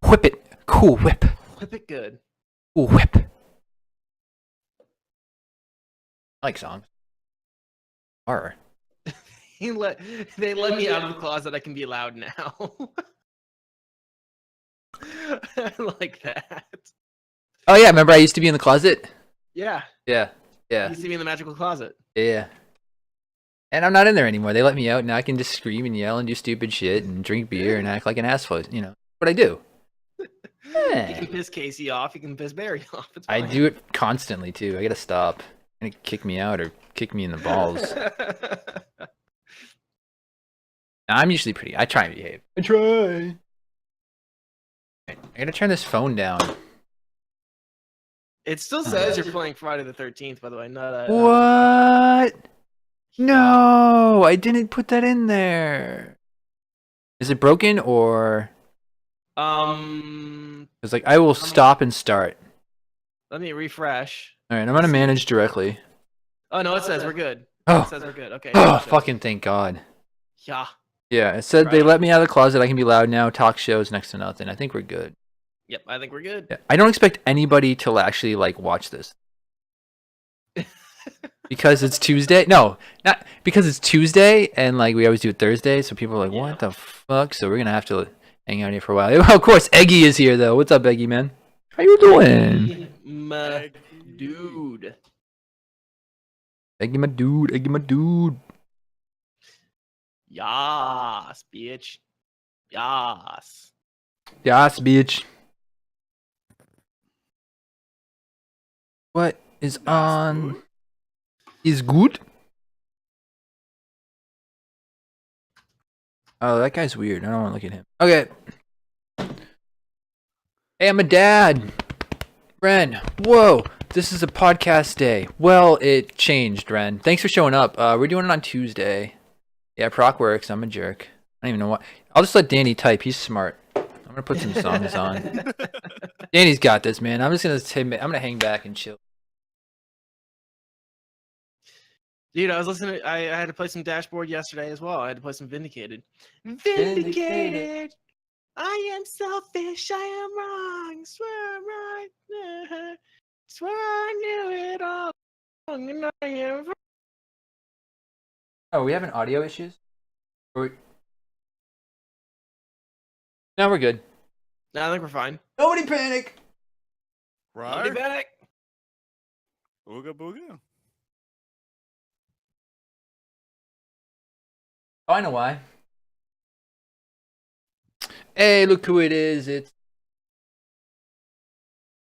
Whip it. Cool whip. Whip it good. Cool whip. I like songs. Or They let me out of the closet. I can be loud now. I like that. oh yeah, remember I used to be in the closet? Yeah. Yeah. Yeah. You see me in the magical closet. Yeah. And I'm not in there anymore. They let me out. Now I can just scream and yell and do stupid shit and drink beer and act like an asshole. You know what I do. Yeah. You can piss Casey off. You can piss Barry off. It's I fine. do it constantly too. I gotta stop. They're gonna kick me out or kick me in the balls. I'm usually pretty. I try and behave. I try. I gotta turn this phone down. It still says you're playing Friday the 13th, by the way. Not What? No, I didn't put that in there. Is it broken or? It's like I will stop and start. Let me refresh. All right, I'm gonna manage directly. Oh no, it says we're good. Oh, It says we're good. Okay. oh, fucking thank God. Yeah. Yeah, it said they let me out of the closet. I can be loud now. Talk shows next to nothing. I think we're good. Yep, I think we're good. Yeah. I don't expect anybody to actually like watch this. Because it's Tuesday. No, not because it's Tuesday and like we always do it Thursday. So people are like, what the fuck? So we're going to have to hang out here for a while. Of course, Eggy is here though. What's up, Eggy, man? How you doing? My dude. Eggy, my dude. Eggy, my dude. Yas, bitch. Yas. Yes, bitch. What is on? Is good? Oh, that guy's weird. I don't want to look at him. Okay. Hey, I'm a dad. Ren, whoa. This is a podcast day. Well, it changed, Ren. Thanks for showing up. We're doing it on Tuesday. Yeah, Proc works. I'm a jerk. I don't even know what. I'll just let Danny type. He's smart. I'm gonna put some songs on. Danny's got this, man. I'm gonna hang back and chill. Dude, I was listening. I had to play some Dashboard yesterday as well. I had to play some Vindicated. Vindicated. I am selfish. I am wrong. Swear I'm right. Swear I knew it all. And I am wrong. Oh, we having audio issues? No, we're good. No, I think we're fine. Nobody panic. Nobody Right? panic. Booga booga. Oh, I know why. Hey, look who it is. It's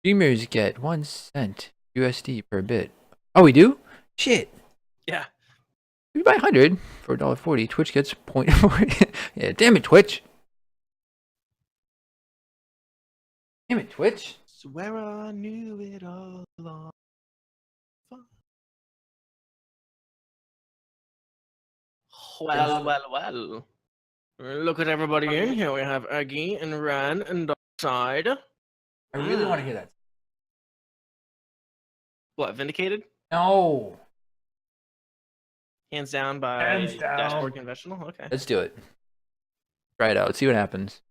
streamers get 1 cent USD per bit. Oh, we do? Shit. Yeah. We buy 100 for $1.40. Twitch gets 0.4. Yeah, damn it, Twitch. Damn it, Twitch. Swear I knew it all along. Well. Look at everybody in here. We have Eggy and Ran and Darkside. I really want to hear that. What, Vindicated? No. Hands down by Hands down. Dashboard Conventional? Okay. Let's do it. Try it out. See what happens.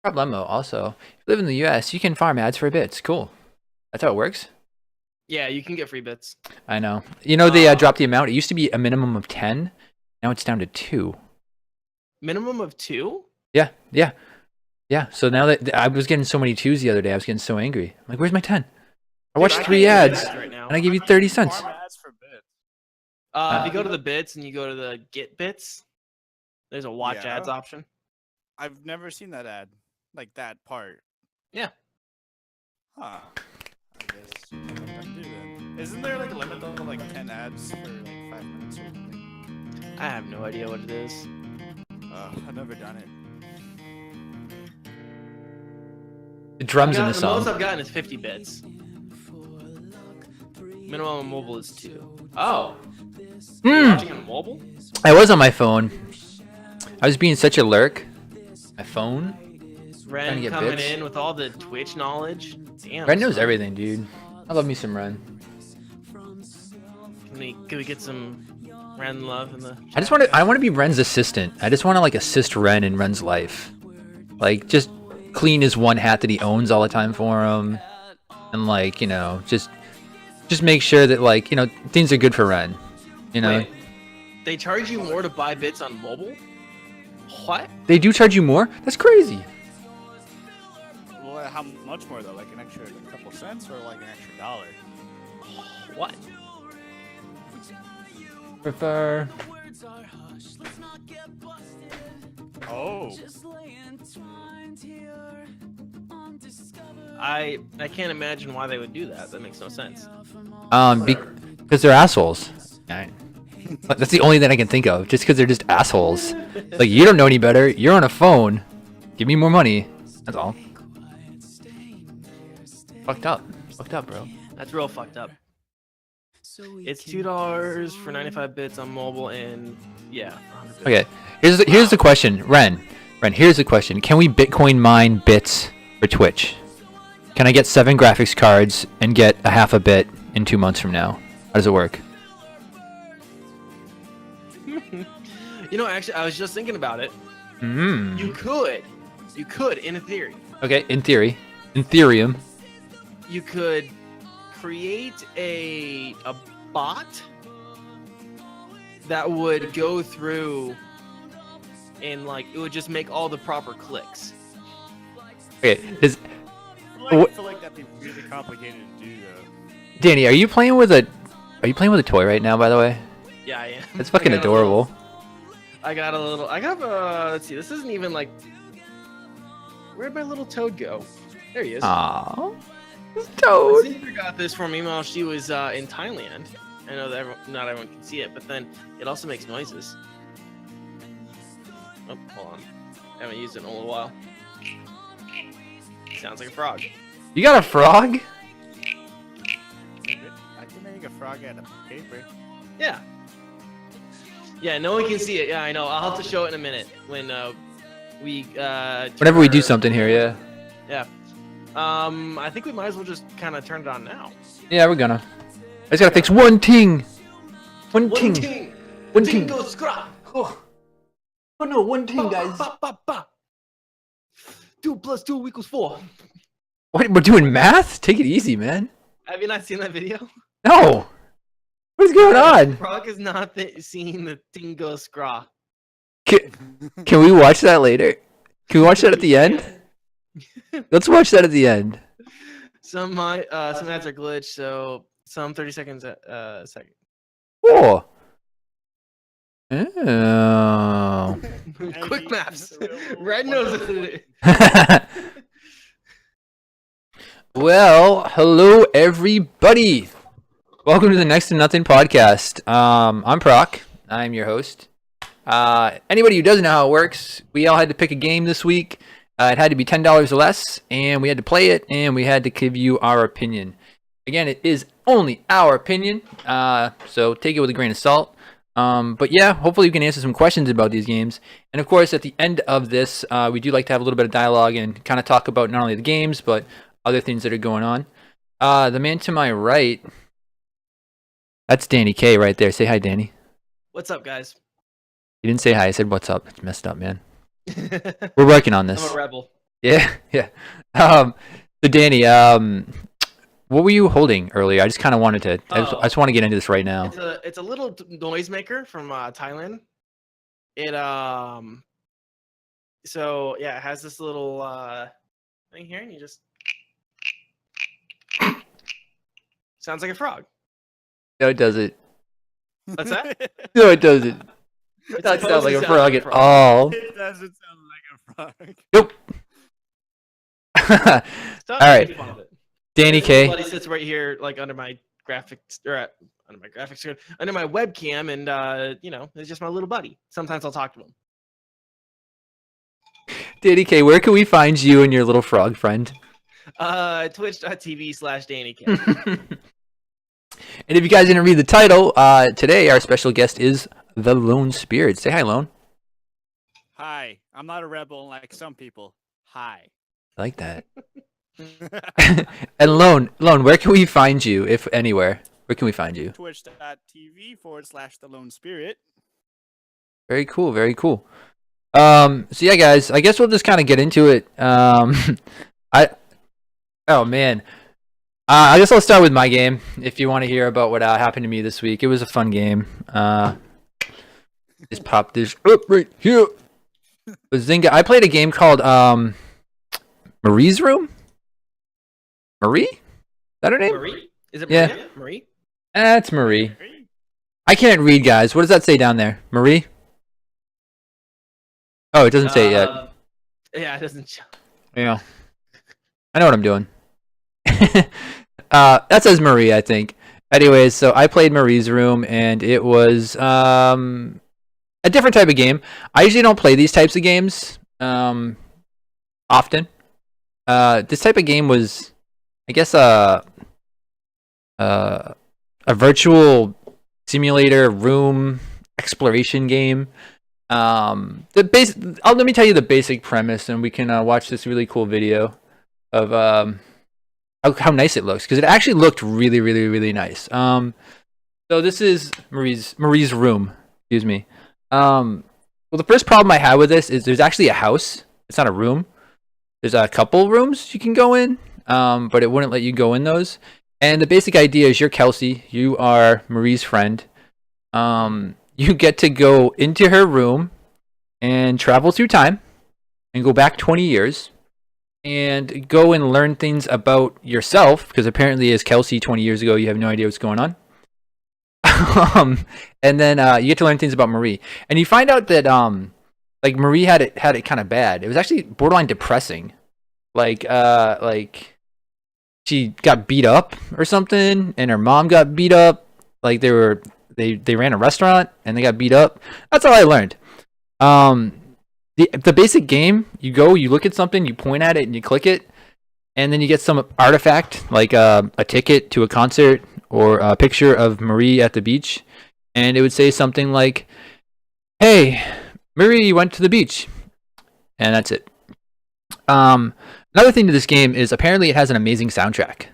Problemo also. If you live in the US, you can farm ads for bits. Cool. That's how it works? Yeah, you can get free bits. I know. You know, they dropped the amount. It used to be a minimum of 10. Now it's down to 2. Minimum of 2? Yeah. So now that I was getting so many 2s the other day, I was getting so angry. I'm like, where's my 10? I watched 3 ads, right now. and I gave you 30 cents. Farm ads for bits. If you go to the bits and you go to the get bits, there's a watch Yeah. ads option. I've never seen that ad. Like that part. Yeah. Huh. I guess I'll do that. Isn't there like a limit though, like 10 ads for like 5 minutes or something? I have no idea what it is. I've never done it. The drums in the The most song. I've gotten is 50 bits. Minimum on mobile is 2. Oh. You're watching on mobile? I was on my phone. I was being such a lurk. My phone. Trying to Ren get coming bits. in with all the Twitch knowledge. Damn. Ren knows son. everything, dude. I love me some Ren. Can we get some Ren love in the I want to be Ren's assistant. I just want to like assist Ren in Ren's life. Like, just clean his one hat that he owns all the time for him. And, like, you know, just make sure that, like, you know, things are good for Ren. You know? Wait, they charge you more to buy bits on mobile? What? They do charge you more? That's crazy. Well, how much more though? Like an extra couple cents or like an extra $1? What? Prefer. Oh. I can't imagine why they would do that. That makes no sense. Because they're assholes. That's the only thing I can think of. Just because they're just assholes. Like, you don't know any better. You're on a phone. Give me more money. That's all. Fucked up. Fucked up, bro. That's real fucked up. It's $2 for 95 bits on mobile, and yeah, for 100 bits. Okay. Here's the question, Ren. Here's the question. Can we Bitcoin mine bits for Twitch? Can I get 7 graphics cards and get a half a bit in 2 months from now? How does it work? You know, actually, I was just thinking about it. Mm. You could, in theory, Okay, in theory. In theorium. you could create a bot that would go through and like it would just make all the proper clicks. Okay, I feel like that'd be really complicated to do though. Danny, are you playing with a toy right now, by the way? Yeah, I am. That's fucking adorable. I got let's see, this isn't even like, where'd my little toad go? There he is. Aww. My Toad. sister got this for me while she was in Thailand. I know that not everyone can see it, but then it also makes noises. Oh, hold on. I haven't used it in a little while. Sounds like a frog. You got a frog? I can make a frog out of paper. Yeah. Yeah, no one can see it. Yeah, I know. I'll have to show it in a minute when we Whenever we do something here, yeah. Yeah. I think we might as well just kind of turn it on now. Yeah, we're gonna. I just gotta fix one ting. One ting. One ting. Tingo scrap. Oh no, one ting, guys. Ba, ba, ba. 2 + 2 = 4. What? We're doing math? Take it easy, man. Have you not seen that video? No. What is going on? Frog has not seen the Tingo scra. Can we watch that later? Can we watch that at the end? Let's watch that at the end. Some ads are glitched, so some 30 seconds a second. Oh. Oh. Quick maps. Red knows what it is. Well, hello everybody. Welcome to the Next to Nothing podcast. I'm Proc. I'm your host. Anybody who doesn't know how it works, we all had to pick a game this week. It had to be $10 or less, and we had to play it, and we had to give you our opinion. Again, it is only our opinion, so take it with a grain of salt. But yeah, hopefully we can answer some questions about these games. And of course, at the end of this, we do like to have a little bit of dialogue and kind of talk about not only the games, but other things that are going on. The man to my right, that's Danny K right there. Say hi, Danny. What's up, guys? You didn't say hi. I said, what's up? It's messed up, man. We're working on this. I'm a rebel. Yeah, yeah. So Danny, what were you holding earlier? I just kind of wanted to. I just want to get into this right now. It's a little noisemaker from Thailand. It so yeah, it has this little thing here, and you just sounds like a frog. No, it doesn't. What's that? No, it doesn't. It That sounds supposed like to a sound frog at all. It doesn't sound like a frog. Nope. Stop All right. making fun of it. Danny This K. buddy sits right here, like under my graphics, or under my graphics screen, under my webcam, and you know, it's just my little buddy. Sometimes I'll talk to him. Danny K, where can we find you and your little frog friend? Twitch.tv/DannyK. And if you guys didn't read the title, today our special guest is the Lone Spirit. Say hi, Lone. Hi, I'm not a rebel like some people. Hi. I like that. And Lone, where can we find you, if anywhere? Where can we find you? Twitch.tv/The Lone Spirit. Very cool, very cool. So yeah, guys, I guess we'll just kind of get into it. I oh man, I guess I'll start with my game. If you want to hear about what happened to me this week, it was a fun game. Just pop this up right here. Bazinga! I played a game called Marie's Room. Marie? Is that her name? Marie? Is it Yeah. Maria? Marie? That's Marie. I can't read, guys. What does that say down there? Marie? Oh, it doesn't say it yet. Yeah, it doesn't show. Yeah. I know what I'm doing. That says Marie, I think. Anyways, so I played Marie's Room, and it was a different type of game. I usually don't play these types of games often. This type of game was, I guess, a virtual simulator room exploration game. Let me tell you the basic premise, and we can watch this really cool video of how nice it looks, because it actually looked really, really, really nice. So this is Marie's Room. Excuse me. Well, the first problem I had with this is there's actually a house. It's not a room. There's a couple rooms you can go in, but it wouldn't let you go in those. And the basic idea is you're Kelsey. You are Marie's friend. You get to go into her room and travel through time and go back 20 years and go and learn things about yourself, because apparently as Kelsey 20 years ago, you have no idea what's going on. And then you get to learn things about Marie. And you find out that like Marie had it kind of bad. It was actually borderline depressing. Like she got beat up or something, and her mom got beat up. Like they ran a restaurant and they got beat up. That's all I learned. The basic game, you go, you look at something, you point at it, and you click it, and then you get some artifact like a ticket to a concert or a picture of Marie at the beach, and it would say something like, "Hey, Marie went to the beach," and that's it. Another thing to this game is apparently it has an amazing soundtrack,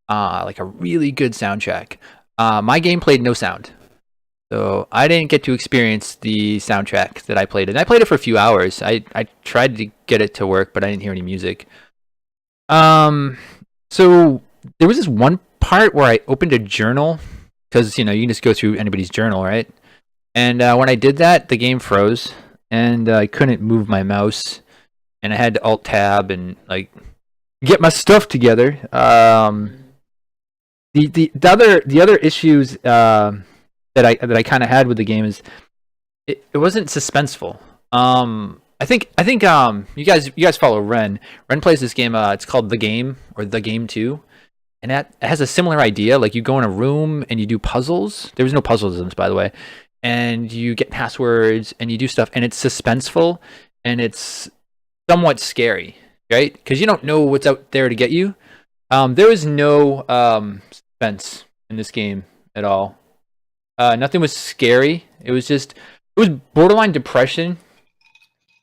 like a really good soundtrack. My game played no sound, so I didn't get to experience the soundtrack that I played. And I played it for a few hours. I tried to get it to work, but I didn't hear any music. So there was this one part where I opened a journal, because you can just go through anybody's journal, right? And when I did that, the game froze, and I couldn't move my mouse, and I had to Alt Tab and like get my stuff together. The other issues that I kind of had with the game is it wasn't suspenseful. I think you guys follow Ren. Ren plays this game. It's called The Game or The Game 2, and it has a similar idea. Like you go in a room and you do puzzles. There was no puzzles in this, by the way, and you get passwords and you do stuff, and it's suspenseful and it's somewhat scary, right? Because you don't know what's out there to get you. There was no suspense in this game at all. Nothing was scary. It was borderline depression,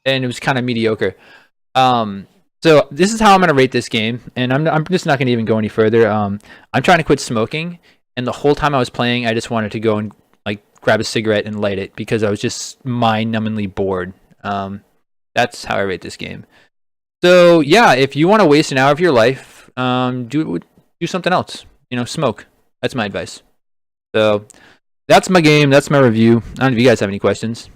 and it was kind of mediocre. So this is how I'm gonna rate this game, and I'm just not gonna even go any further. I'm trying to quit smoking, and the whole time I was playing, I just wanted to go and like grab a cigarette and light it because I was just mind-numbingly bored. That's how I rate this game. So yeah, if you want to waste an hour of your life, do something else. Smoke. That's my advice. So that's my game. That's my review. I don't know if you guys have any questions.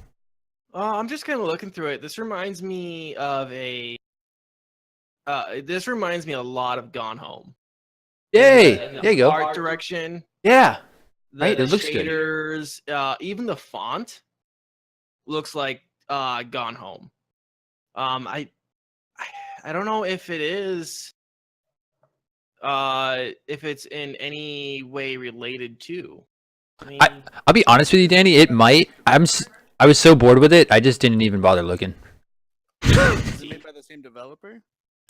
I'm just kind of looking through it. This reminds me of This reminds me a lot of Gone Home. Yay! In the There you go. Art direction. Yeah. The Right, it looks good. shaders, even the font looks like Gone Home. I don't know if it is, if it's in any way related to. I mean, I'll be honest with you, Danny. It might. I was so bored with it, I just didn't even bother looking. Is it made by the same developer?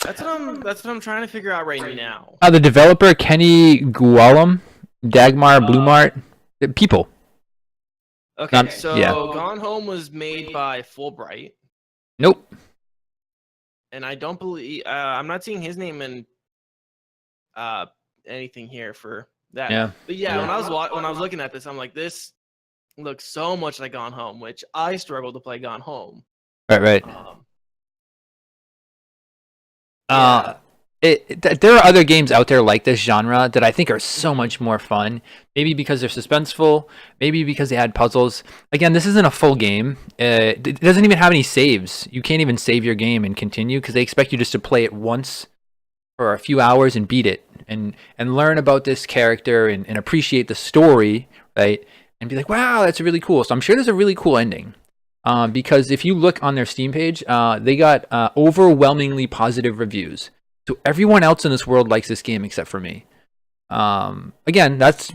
that's what I'm trying to figure out right now. The developer Kenny Gualam, Dagmar Blumart, people. Okay, Not- so yeah. Gone Home was made by Fulbright, Nope. and I don't believe I'm not seeing his name in anything here for that. Yeah. But yeah, Yeah. when I was looking at this, I'm like, this looks so much like Gone Home, which I struggle to play Gone Home. Right. Yeah. There are other games out there like this genre that I think are so much more fun. Maybe because they're suspenseful, maybe because they add puzzles. Again, this isn't a full game. It doesn't even have any saves. You can't even save your game and continue because they expect you just to play it once for a few hours and beat it and learn about this character and appreciate the story, right? And be like, wow, that's really cool. So I'm sure there's a really cool ending. Because if you look on their Steam page, they got overwhelmingly positive reviews. So everyone else in this world likes this game except for me. Again, that's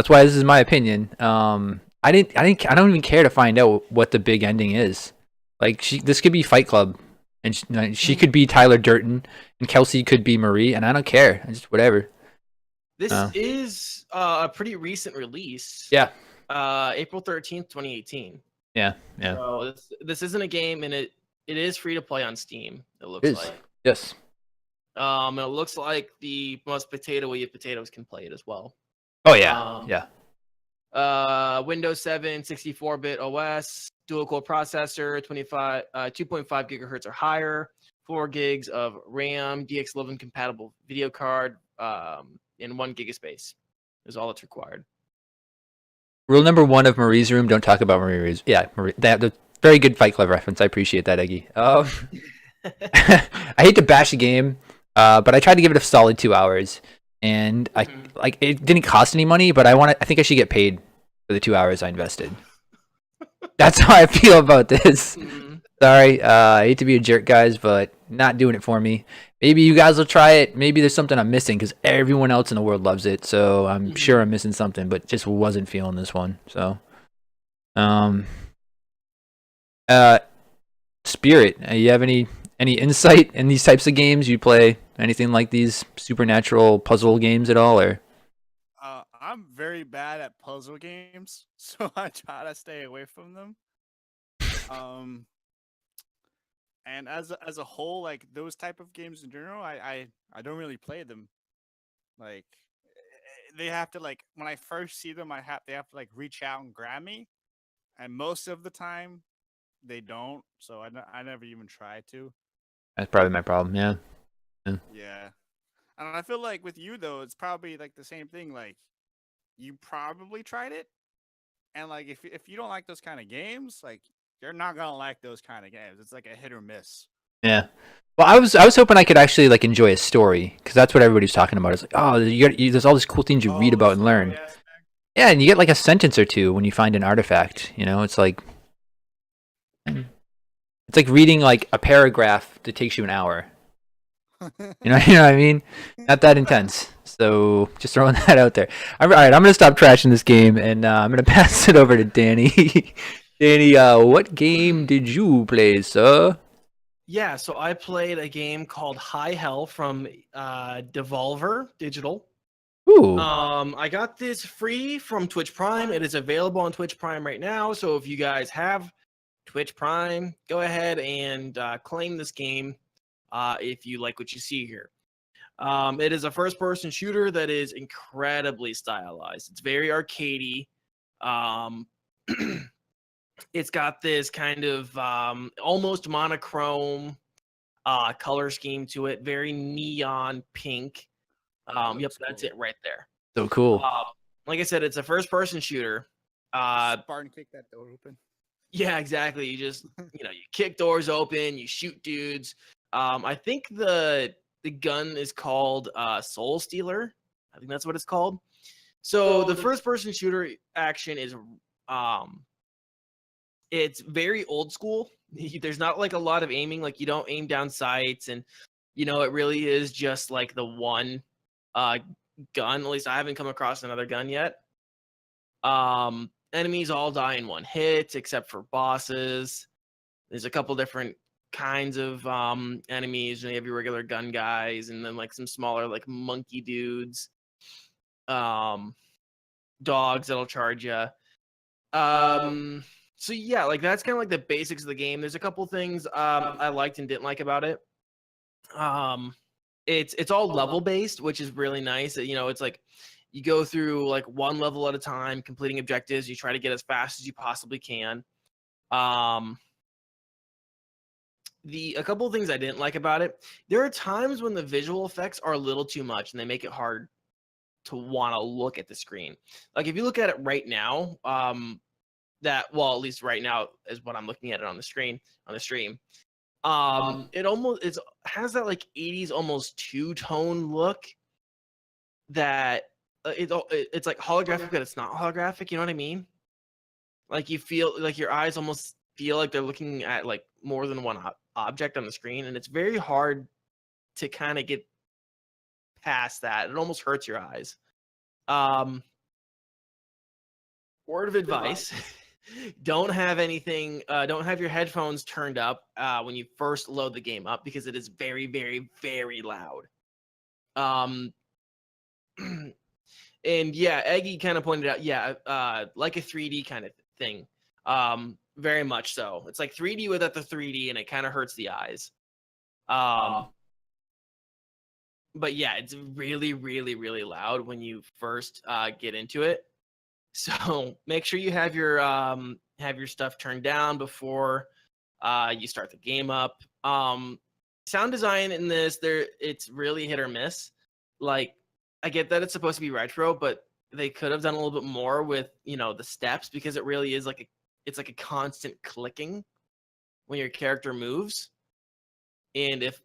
why this is my opinion. I don't even care to find out what the big ending is. Like this could be Fight Club, and she could be Tyler Durden, and Kelsey could be Marie, and I don't care. I just whatever. This is a pretty recent release. Yeah. April 13th, 2018. Yeah. So this isn't a game, and it is free to play on Steam. It looks like. Yes. And it looks like the most potato-y of potatoes can play it as well. Oh yeah. Windows 7, 64-bit OS, dual-core processor, 2.5 gigahertz or higher, 4 gigs of RAM, DX11 compatible video card, and 1 gig of space is all that's required. Rule number 1 of Marie's Room: don't talk about Marie's. Yeah, Marie. The very good Fight Club reference. I appreciate that, Eggy. I hate to bash a game. But I tried to give it a solid 2 hours, and it didn't cost any money. But I think I should get paid for the 2 hours I invested. That's how I feel about this. Sorry, I hate to be a jerk, guys, but not doing it for me. Maybe you guys will try it. Maybe there's something I'm missing because everyone else in the world loves it. So I'm sure I'm missing something, but just wasn't feeling this one. So, Spirit, you have any insight in these types of games? You play anything like these supernatural puzzle games at all, or? I'm very bad at puzzle games, so I try to stay away from them. And as a whole, like those type of games in general, I don't really play them. Like they have to, like, when I first see them, they have to like reach out and grab me, and most of the time they don't. So I never even try to. That's probably my problem. Yeah. Yeah. And I feel like with you though, it's probably like the same thing. Like you probably tried it, and like if you don't like those kind of games, like you're not gonna like those kind of games. It's like a hit or miss. Yeah. Well, I was hoping I could actually like enjoy a story, because that's what everybody's talking about. It's like, oh, there's all these cool things you read about and learn. Yeah, and you get like a sentence or two when you find an artifact. You know, it's like reading like a paragraph that takes you an hour. You know what I mean? Not that intense. So just throwing that out there. All right, I'm gonna stop trashing this game, and I'm gonna pass it over to Danny. Danny, what game did you play, sir? Yeah, so I played a game called High Hell from Devolver Digital. Ooh. I got this free from Twitch Prime. It is available on Twitch Prime right now. So if you guys have Twitch Prime, go ahead and claim this game if you like what you see here. It is a first-person shooter that is incredibly stylized. It's very arcadey. It's got this kind of almost monochrome color scheme to it, very neon pink. Yep, that's it right there. So cool. Like I said, it's a first-person shooter. Spartan kick that door open. Yeah, exactly. You just you kick doors open, you shoot dudes. I think the gun is called Soul Stealer. I think that's what it's called. So the first-person shooter action is it's very old school. There's not like a lot of aiming. Like you don't aim down sights, and it really is just like the one gun. At least I haven't come across another gun yet. Enemies all die in one hit except for bosses. There's a couple different kinds of enemies. You have your regular gun guys, and then like some smaller like monkey dudes, dogs that'll charge you. So yeah, like that's kind of like the basics of the game. There's a couple things I liked and didn't like about it. It's all level based, which is really nice. It's like you go through like one level at a time, completing objectives. You try to get as fast as you possibly can. a couple of things I didn't like about it. There are times when the visual effects are a little too much and they make it hard to want to look at the screen. Like if you look at it right now, at least right now is what I'm looking at it on the screen on the stream. It almost has that like 80s almost two-tone look that it's like holographic, but it's not holographic. You know what I mean? Like you feel like your eyes almost feel like they're looking at like more than one object on the screen, and it's very hard to kind of get past that. It almost hurts your eyes. Word of advice. Don't have your headphones turned up when you first load the game up, because it is very, very, very loud. And yeah, Eggy kind of pointed out, like a 3D kind of thing. Very much so. It's like 3D without the 3D, and it kind of hurts the eyes. But yeah, it's really, really, really loud when you first get into it. So make sure you have your stuff turned down before you start the game up. Sound design in this, it's really hit or miss. Like, I get that it's supposed to be retro, but they could have done a little bit more with, the steps, because it really is it's like a constant clicking when your character moves. And if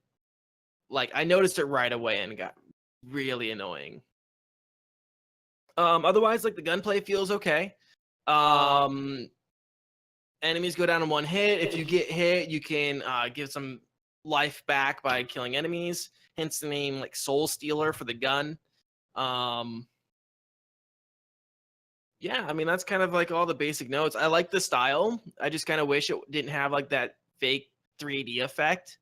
I noticed it right away and it got really annoying. Otherwise, the gunplay feels okay. Enemies go down in one hit. If you get hit, you can give some life back by killing enemies. Hence the name Soul Stealer for the gun. Yeah, I mean that's kind of all the basic notes. I like the style. I just kind of wish it didn't have that fake 3D effect.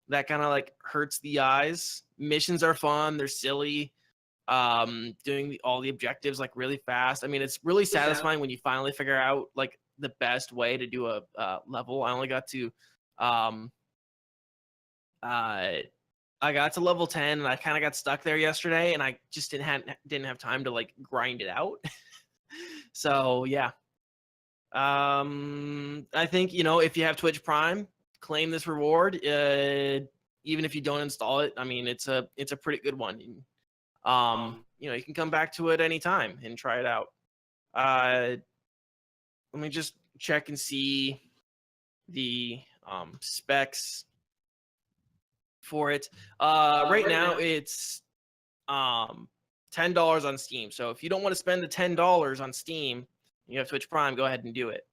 That kind of hurts the eyes. Missions are fun. They're silly. Doing all the objectives really fast. I mean, it's really satisfying when you finally figure out the best way to do a level. I only got to I got to level 10 and I kind of got stuck there yesterday, and I just didn't have time to grind it out. So yeah. I think if you have Twitch Prime, claim this reward. Even if you don't install it, I mean it's a pretty good one. You can come back to it anytime and try it out. Let me just check and see the specs for it. Right now it's $10 on Steam. So if you don't want to spend the $10 on Steam, you have Twitch Prime, go ahead and do it.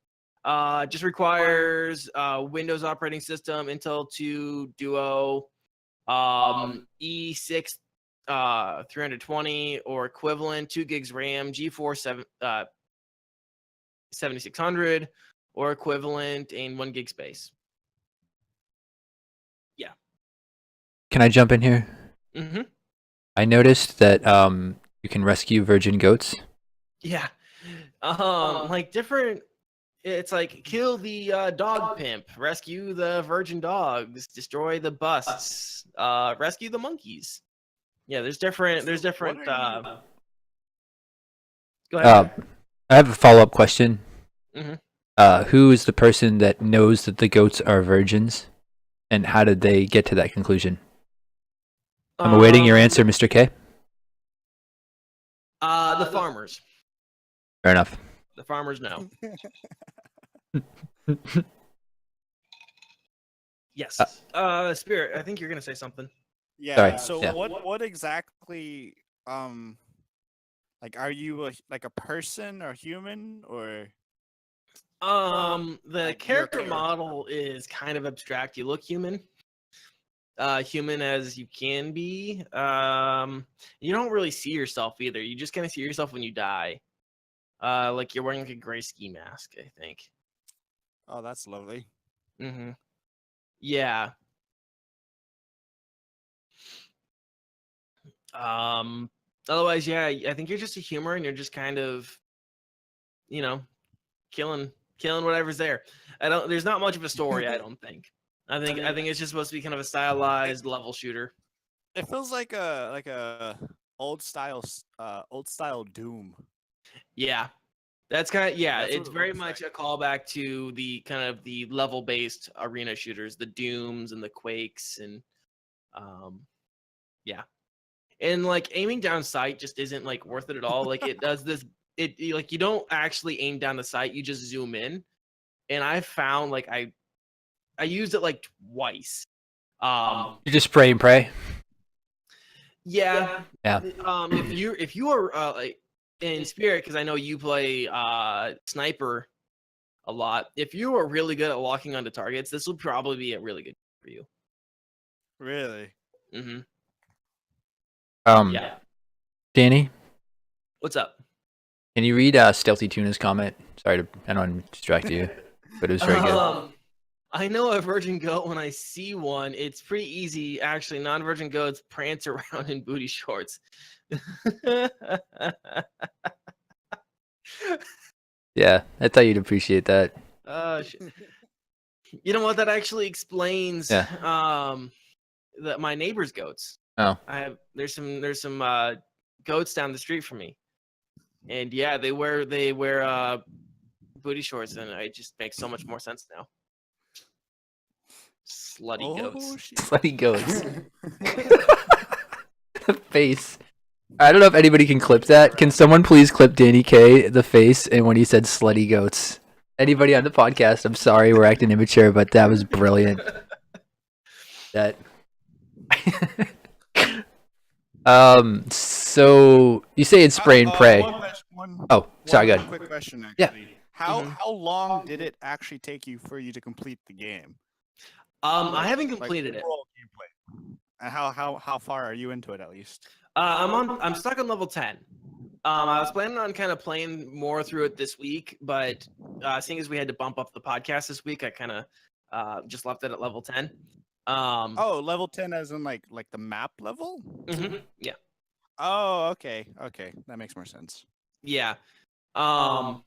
Just requires Windows operating system, Intel 2 Duo, E6 320 or equivalent, 2 gigs RAM, GeForce 7600 or equivalent, and 1 gig space. Yeah. Can I jump in here? Mm-hmm. I noticed that you can rescue virgin goats. Yeah. Different. It's kill the dog pimp, rescue the virgin dogs, destroy the busts, rescue the monkeys. Yeah, there's different. Go ahead. I have a follow-up question. Mm-hmm. Who is the person that knows that the goats are virgins, and how did they get to that conclusion? I'm awaiting your answer, Mr. K. The farmers. Fair enough. The farmers know. Yes. Spirit, I think you're gonna say something. Yeah. Sorry. So Yeah. what exactly are you a person or human or The character model is kind of abstract. You look human. Human as you can be. You don't really see yourself either. You just kind of see yourself when you die. You're wearing a gray ski mask, I think. Oh, that's lovely. Mm-hmm. Yeah. Otherwise, yeah, I think you're just a humor, and you're just kind of, killing whatever's there. There's not much of a story, I don't think. I think it's just supposed to be kind of a stylized level shooter. It feels like a old style Doom. Yeah. That's kind of That's what it's it very looks much like. a callback to the kind of the level-based arena shooters, the Dooms and the Quakes, and um, yeah. And like aiming down sight just isn't like worth it at all. Like it does this, like you don't actually aim down the sight, you just zoom in. And I found like I used it like twice. You just spray and pray. Yeah. Yeah. If you are like in Spirit, because I know you play sniper a lot. If you are really good at locking onto targets, this will probably be a really good for you. Really? Mm-hmm. Um, Yeah. Danny, What's up? can you read Stealthy Tuna's comment? Sorry to, I don't want to distract you, but it was very good. I know a virgin goat when I see one. It's pretty easy, actually. Non-virgin goats prance around in booty shorts. Yeah, I thought you'd appreciate that. You know what? That actually explains Yeah. that my neighbor's goats. Oh, There's some goats down the street from me, and yeah, they wear booty shorts, and it just makes so much more sense now. Slutty goats. Shit. slutty goats. The face. I don't know if anybody can clip that. Can someone please clip Danny K the face and when he said slutty goats? Anybody on the podcast? I'm sorry, we're acting immature, but that was brilliant. That. So you say it's spray and pray. Oh, sorry, one good. quick question, actually. Yeah. How long did it actually take you for you to complete the game? I haven't Like, completed it. overall gameplay. And how far are you into it, at least? I'm stuck on level 10. I was planning on kind of playing more through it this week, but seeing as we had to bump up the podcast this week, I kind of just left it at level 10. Oh, level 10 as in like the map level? Yeah. Oh, okay. That makes more sense. Yeah. And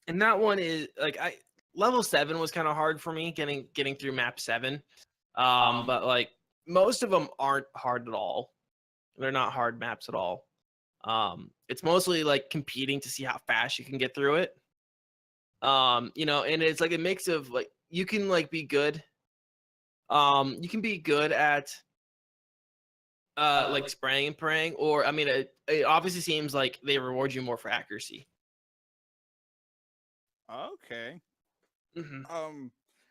that one is like level 7 was kind of hard for me getting through map 7. But like most of them aren't hard at all. They're not hard maps at all. It's mostly like competing to see how fast you can get through it. You know, and it's like a mix of like you can like be good. You can be good at like spraying and praying, or I mean, it obviously seems like they reward you more for accuracy. Okay. Mm-hmm.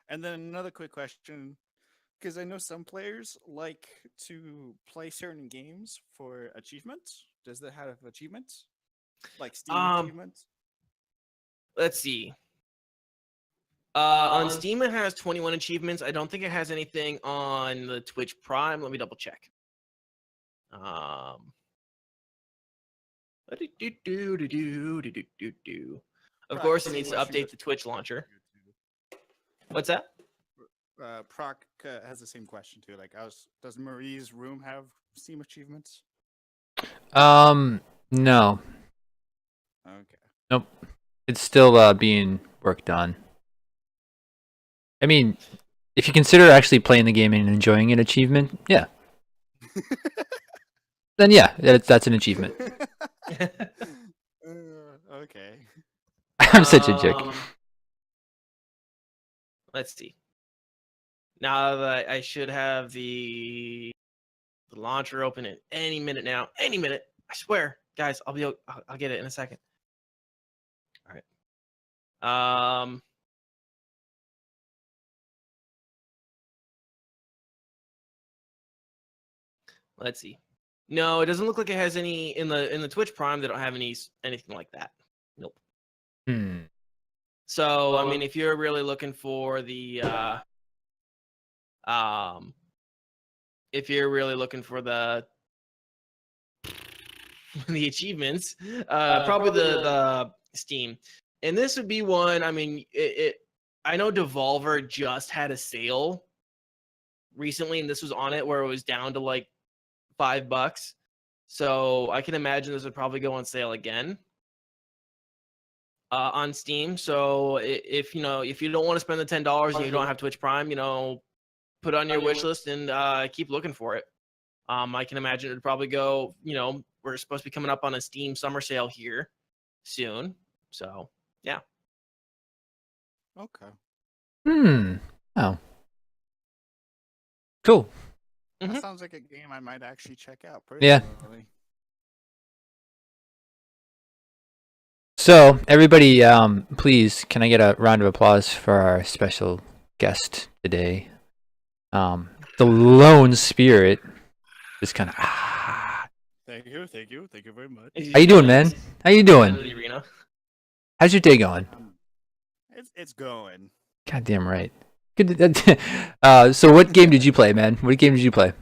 And then another quick question, because I know some players like to play certain games for achievements. Does that have achievements? Like Steam achievements? Let's see. On Steam, it has 21 achievements. I don't think it has anything on the Twitch Prime. Let me double check. Of course, it needs to update the Twitch launcher. What's that? Proc has the same question too. Like, does Marie's room have Steam achievements? No. Okay. Nope. It's still being worked on. I mean, if you consider actually playing the game and enjoying an achievement, yeah. Then yeah, that's an achievement. Okay. I'm such a jerk. Let's see. Now that I should have the launcher open at any minute now. Any minute. I swear. Guys, I'll get it in a second. All right. Let's see. No, it doesn't look like it has any in the Twitch Prime. They don't have anything like that. Nope. So I mean, if you're really looking for the if you're really looking for the achievements, probably the Steam, and this would be one. I mean, I know Devolver just had a sale recently, and this was on it where it was down to like $5. So I can imagine this would probably go on sale again on Steam. So if you don't want to spend the $10 and you don't have Twitch Prime, put it on your wish list and keep looking for it. I can imagine it would probably go. We're supposed to be coming up on a Steam summer sale here soon. So yeah. Okay. Oh. Cool. That Mhm. sounds like a game I might actually check out Yeah. personally. So, everybody, please, can I get a round of applause for our special guest today? The lone spirit is kind of. Thank you very much. How you doing, man? How you doing? The arena. How's your day going? It's going. Goddamn right. Good. So what game did you play, man? What game did you play?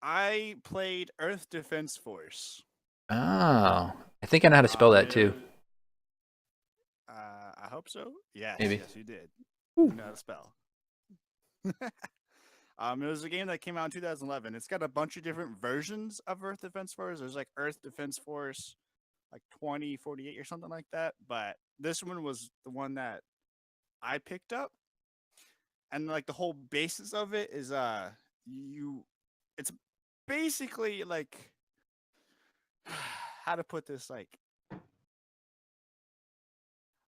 I played Earth Defense Force. Oh, I think I know how to spell that too. I hope so. Yes, Maybe. yes, you did. Ooh. You know how to spell. It was a game that came out in 2011. It's got a bunch of different versions of Earth Defense Force. There's like Earth Defense Force, like 2048 or something like that. But this one was the one that I picked up, and like the whole basis of it is it's basically like how to put this like.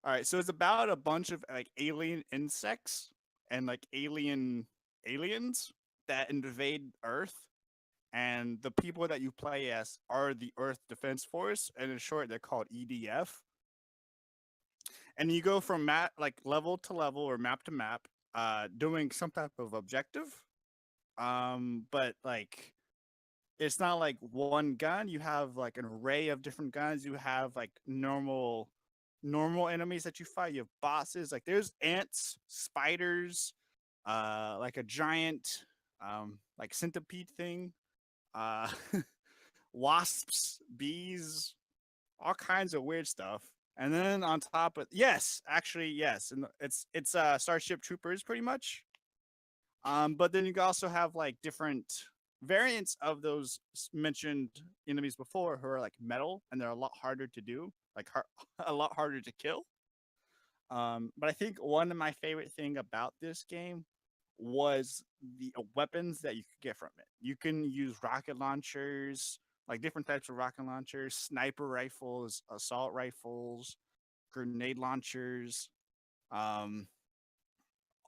All right, so it's about a bunch of like alien insects and like aliens that invade Earth, and the people that you play as are the Earth Defense Force, and in short, they're called EDF. And you go from like level to level or map to map, doing some type of objective. But like it's not like one gun. You have like an array of different guns. You have like normal enemies that you fight. You have bosses. Like there's ants, spiders, like a giant like centipede thing, uh wasps, bees, all kinds of weird stuff. And then on top of yes, and it's Starship Troopers pretty much. But then you can also have like different variants of those mentioned enemies before who are like metal and they're a lot harder to do, like a lot harder to kill. But I think one of my favorite thing about this game was the weapons that you could get from it. You can use rocket launchers, like different types of rocket launchers, sniper rifles, assault rifles, grenade launchers, um,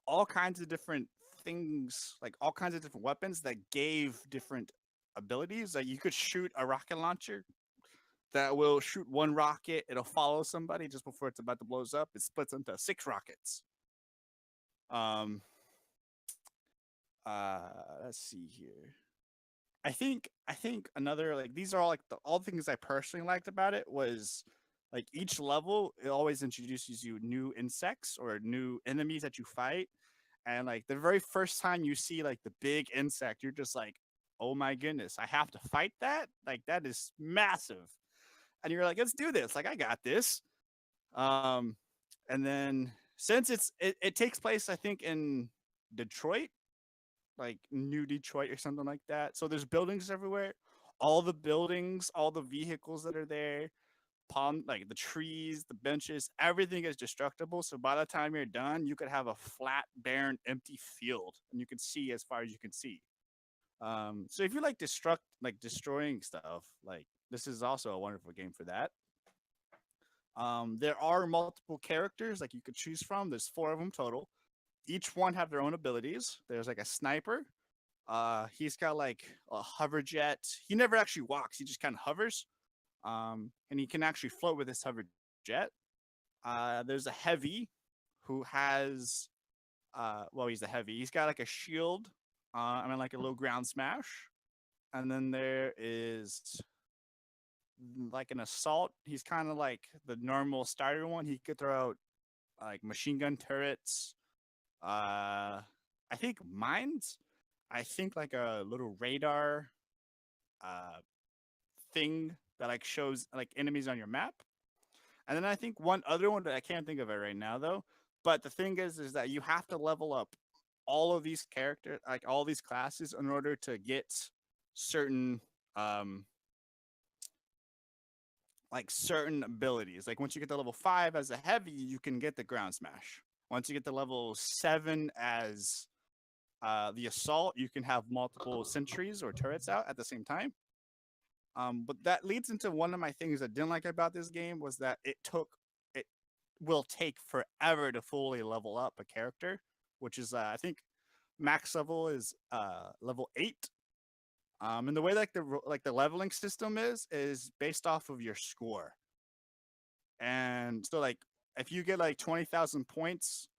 all kinds of different things, like all kinds of different weapons that gave different abilities. Like you could shoot a rocket launcher that will shoot one rocket. It'll follow somebody just before it's about to blow up. It splits into 6 rockets. Um, let's see here. I think another like these are all like all the things I personally liked about it was like each level it always introduces you new insects or new enemies that you fight, and like the very first time you see like the big insect, you're just like, oh my goodness, I have to fight that? Like that is massive. And you're like, let's do this. Like I got this. Um, and then since it takes place, I think in Detroit, like New Detroit or something like that. So there's buildings everywhere. All the buildings, all the vehicles that are there, palm like the trees, the benches, everything is destructible. So by the time you're done, you could have a flat, barren, empty field, and you can see as far as you can see. So if you like destroying stuff, like this is also a wonderful game for that. There are multiple characters like you could choose from. There's 4 of them total. Each one have their own abilities. There's like a sniper. He's got like a hover jet. He never actually walks. He just kind of hovers. And he can actually float with his hover jet. There's a heavy who has well, he's a heavy. He's got like a shield. I mean like a low ground smash. And then there is like an assault. He's kind of like the normal starter one. He could throw out like machine gun turrets. I think mines. I think like a little radar uh thing that like shows like enemies on your map. And then I think one other one that I can't think of it right now though. But the thing is that you have to level up all of these characters, like all these classes, in order to get certain like certain abilities. Like once you get to level 5 as a heavy, you can get the ground smash. Once you get to level 7 as the assault, you can have multiple sentries or turrets out at the same time. But that leads into one of my things I didn't like about this game was that it took will take forever to fully level up a character, which is I think max level is level 8. And the way like the leveling system is based off of your score. And so like if you get like 20,000 points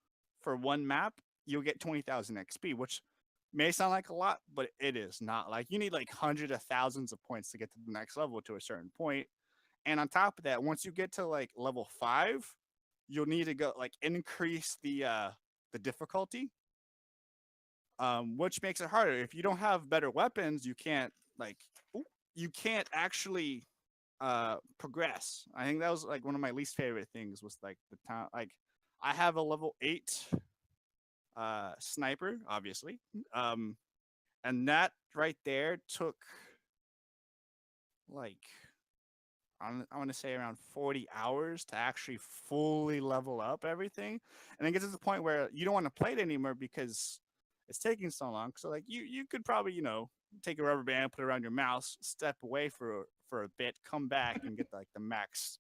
for one map, you'll get 20,000 XP, which may sound like a lot, but it is not. Like you need like hundreds of thousands of points to get to the next level to a certain point. And on top of that, once you get to like level 5, you'll need to go like increase the difficulty, which makes it harder. If you don't have better weapons, you can't like you can't actually progress. I think that was like one of my least favorite things was like the time. Like I have a level 8 sniper, obviously, and that right there took like I want to say around 40 hours to actually fully level up everything. And it gets to the point where you don't want to play it anymore because it's taking so long. So like you could probably, take a rubber band, put it around your mouse, step away for a bit, come back and get like the max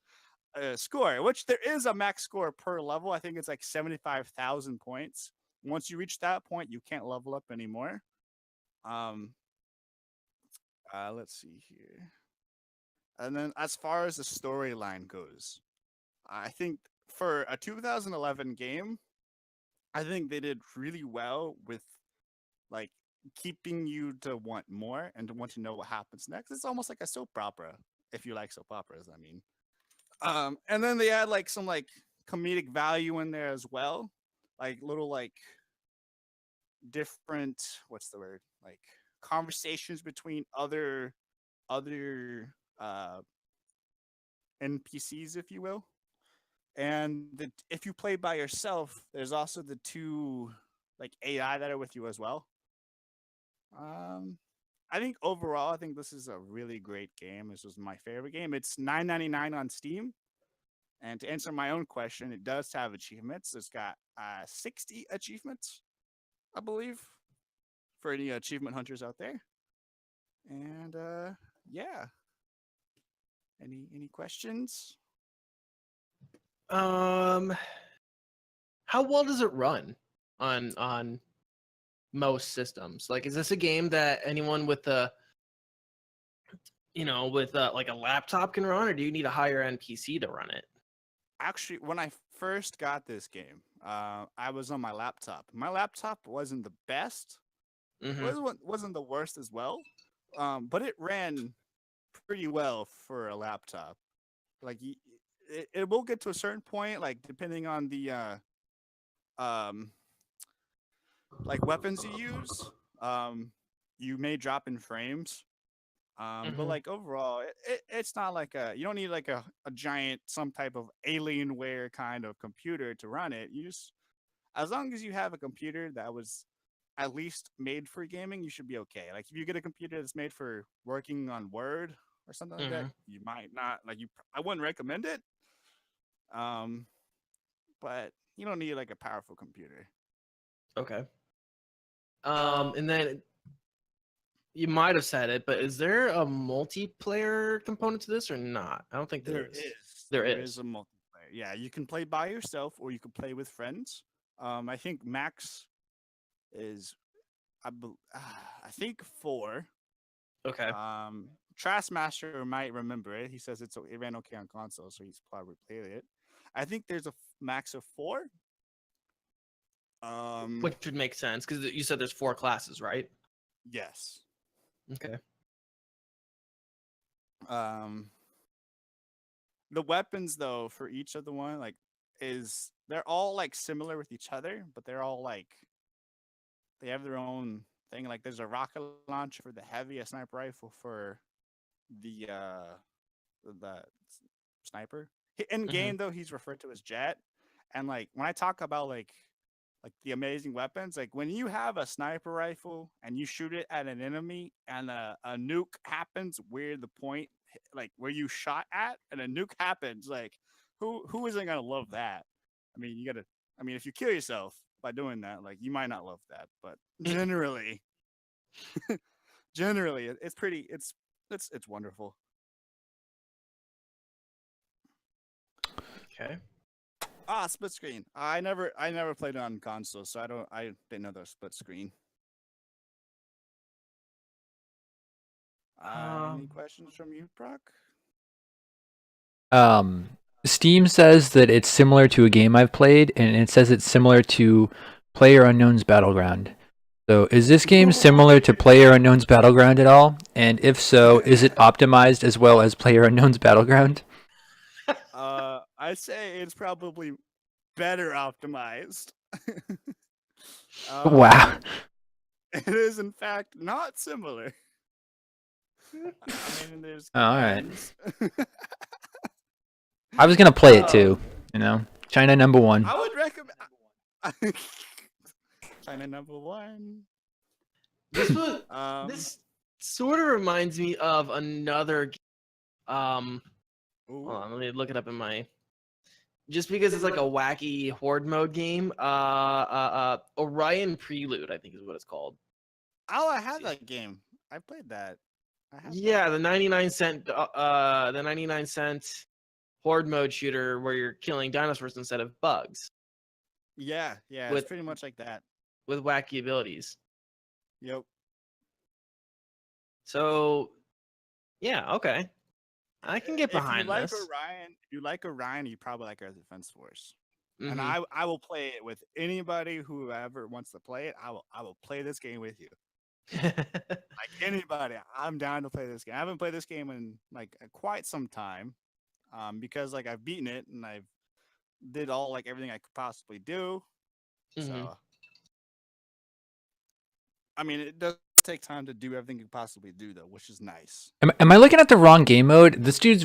score, which there is a max score per level. I think it's like 75,000 points. Once you reach that point, you can't level up anymore. Let's see here. And then as far as the storyline goes, I think for a 2011 game, I think they did really well with like keeping you to want more and to want to know what happens next. It's almost like a soap opera, if you like soap operas, I mean. And then they add like some like comedic value in there as well. Like little like different what's the word? Like conversations between other NPCs, if you will. And if you play by yourself, there's also the 2 like AI that are with you as well. I think overall, I think this is a really great game. This was my favorite game. It's $9.99 on Steam. And to answer my own question, it does have achievements. It's got 60 achievements, I believe, for any achievement hunters out there. And yeah. Any questions? How well does it run on most systems? Like, is this a game that anyone with a like a laptop can run, or do you need a higher end PC to run it? Actually, when I first got this game, I was on my laptop. My laptop wasn't the best. Wasn't the worst as well. But it ran pretty well for a laptop. Like it will get to a certain point, like depending on the like weapons you use, you may drop in frames. But like overall, it's not like you don't need like a giant some type of Alienware kind of computer to run it. You just as long as you have a computer that was at least made for gaming, you should be okay. Like if you get a computer that's made for working on Word or something like that, you might not like you. I wouldn't recommend it. But you don't need like a powerful computer. Okay. And then you might have said it, but is there a multiplayer component to this or not? I don't think there is. There is a multiplayer. Yeah, you can play by yourself or you can play with friends. I think max is, I think 4. Okay. Trashmaster might remember it. He says it ran okay on console, so he's probably played it. I think there's a max of 4. Which would make sense because you said there's 4 classes, right? Yes. Okay. The weapons though for each of the one like they're all like similar with each other, but they're all like they have their own thing. Like there's a rocket launcher for the heavy, a sniper rifle for the sniper. In game though, he's referred to as Jet. And like when I talk about like the amazing weapons, like when you have a sniper rifle and you shoot it at an enemy and a nuke happens where the point like where you shot at and a nuke happens, like who isn't gonna love that? I mean, if you kill yourself by doing that, like you might not love that, but generally it's pretty it's wonderful. Okay. Split screen. I never played it on console, so I didn't know there was split screen. Any questions from you, Proc? Steam says that it's similar to a game I've played, and it says it's similar to PlayerUnknown's Battleground. So, is this game similar to PlayerUnknown's Battleground at all? And if so, is it optimized as well as PlayerUnknown's Battleground? I'd say it's probably better optimized. Wow. It is in fact not similar. I mean, there's All right. guns. I was gonna play it too. You know, China number one. I would recommend China number one. This was, Um, this sort of reminds me of another. Hold ooh, on, let me look it up in my. Just because it's like a wacky horde mode game. Orion Prelude, I think is what it's called. oh, I had that game. I played that. I have that. Yeah, the 99-cent, the 99-cent horde mode shooter where you're killing dinosaurs instead of bugs Yeah, with- it's pretty much like that. with wacky abilities. Yep. So, yeah, okay, I can get behind if you like this. Orion, you probably like Air Defense Force. And Mhm. I will play it with anybody who ever wants to play it. I will play this game with you. Like anybody, I'm down to play this game. I haven't played this game in like quite some time, because like I've beaten it and I've did all like everything I could possibly do. Mhm. So, I mean, it does take time to do everything you could possibly do though, which is nice. Am I looking at the wrong game mode? This dude's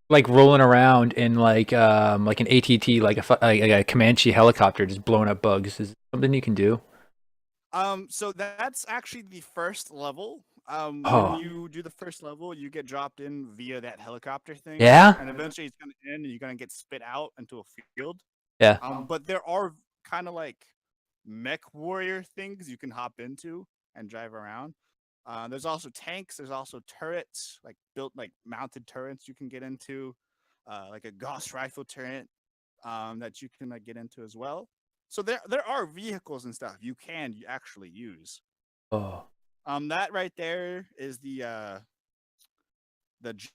like rolling around in like an ATT, like a Comanche helicopter, just blowing up bugs. Is it something you can do? So that's actually the first level. Oh. When you do the first level, you get dropped in via that helicopter thing. Yeah? And eventually it's gonna end and you're gonna get spit out into a field. Yeah. But there are kind of like mech warrior things you can hop into and drive around. There's also tanks, there's also turrets, like built like mounted turrets you can get into, like a Gauss rifle turret that you can like get into as well. So there are vehicles and stuff you can actually use. Oh. That right there is the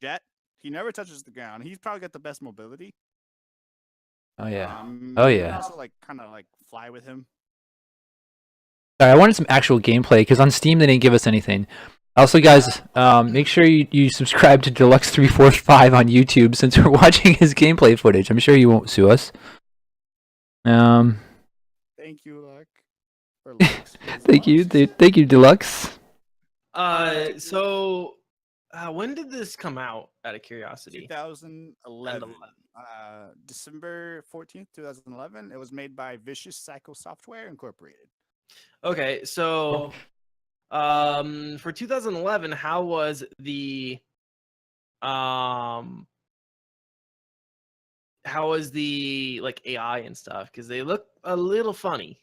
jet. He never touches the ground. He's probably got the best mobility. Oh yeah. You can yeah. also like kind of like fly with him. Sorry, I wanted some actual gameplay because on Steam they didn't give us anything. Also, guys, make sure you subscribe to Deluxe345 on YouTube since we're watching his gameplay footage. I'm sure you won't sue us. Thank you, Luck. Or Lux, Thank you, thank you, Deluxe. So, when did this come out? Out of curiosity. 2011. December 14th, 2011. It was made by Vicious Cycle Software Incorporated. Okay, so, for 2011, how was the like AI and stuff? Because they look a little funny.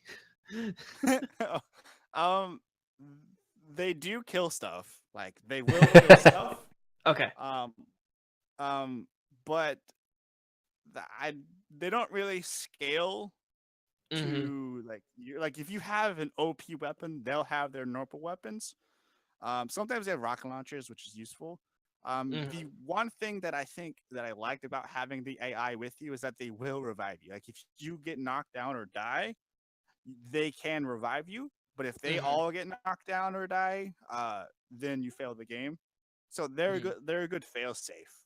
They do kill stuff. Like they will kill stuff. Okay. But they don't really scale Mhm. to like you. Like if you have an OP weapon, they'll have their normal weapons. Sometimes they have rocket launchers, which is useful. The one thing that I think that I liked about having the AI with you is that they will revive you. Like if you get knocked down or die, they can revive you. But if they all get knocked down or die, then you fail the game. So they're good. They're a good fail safe.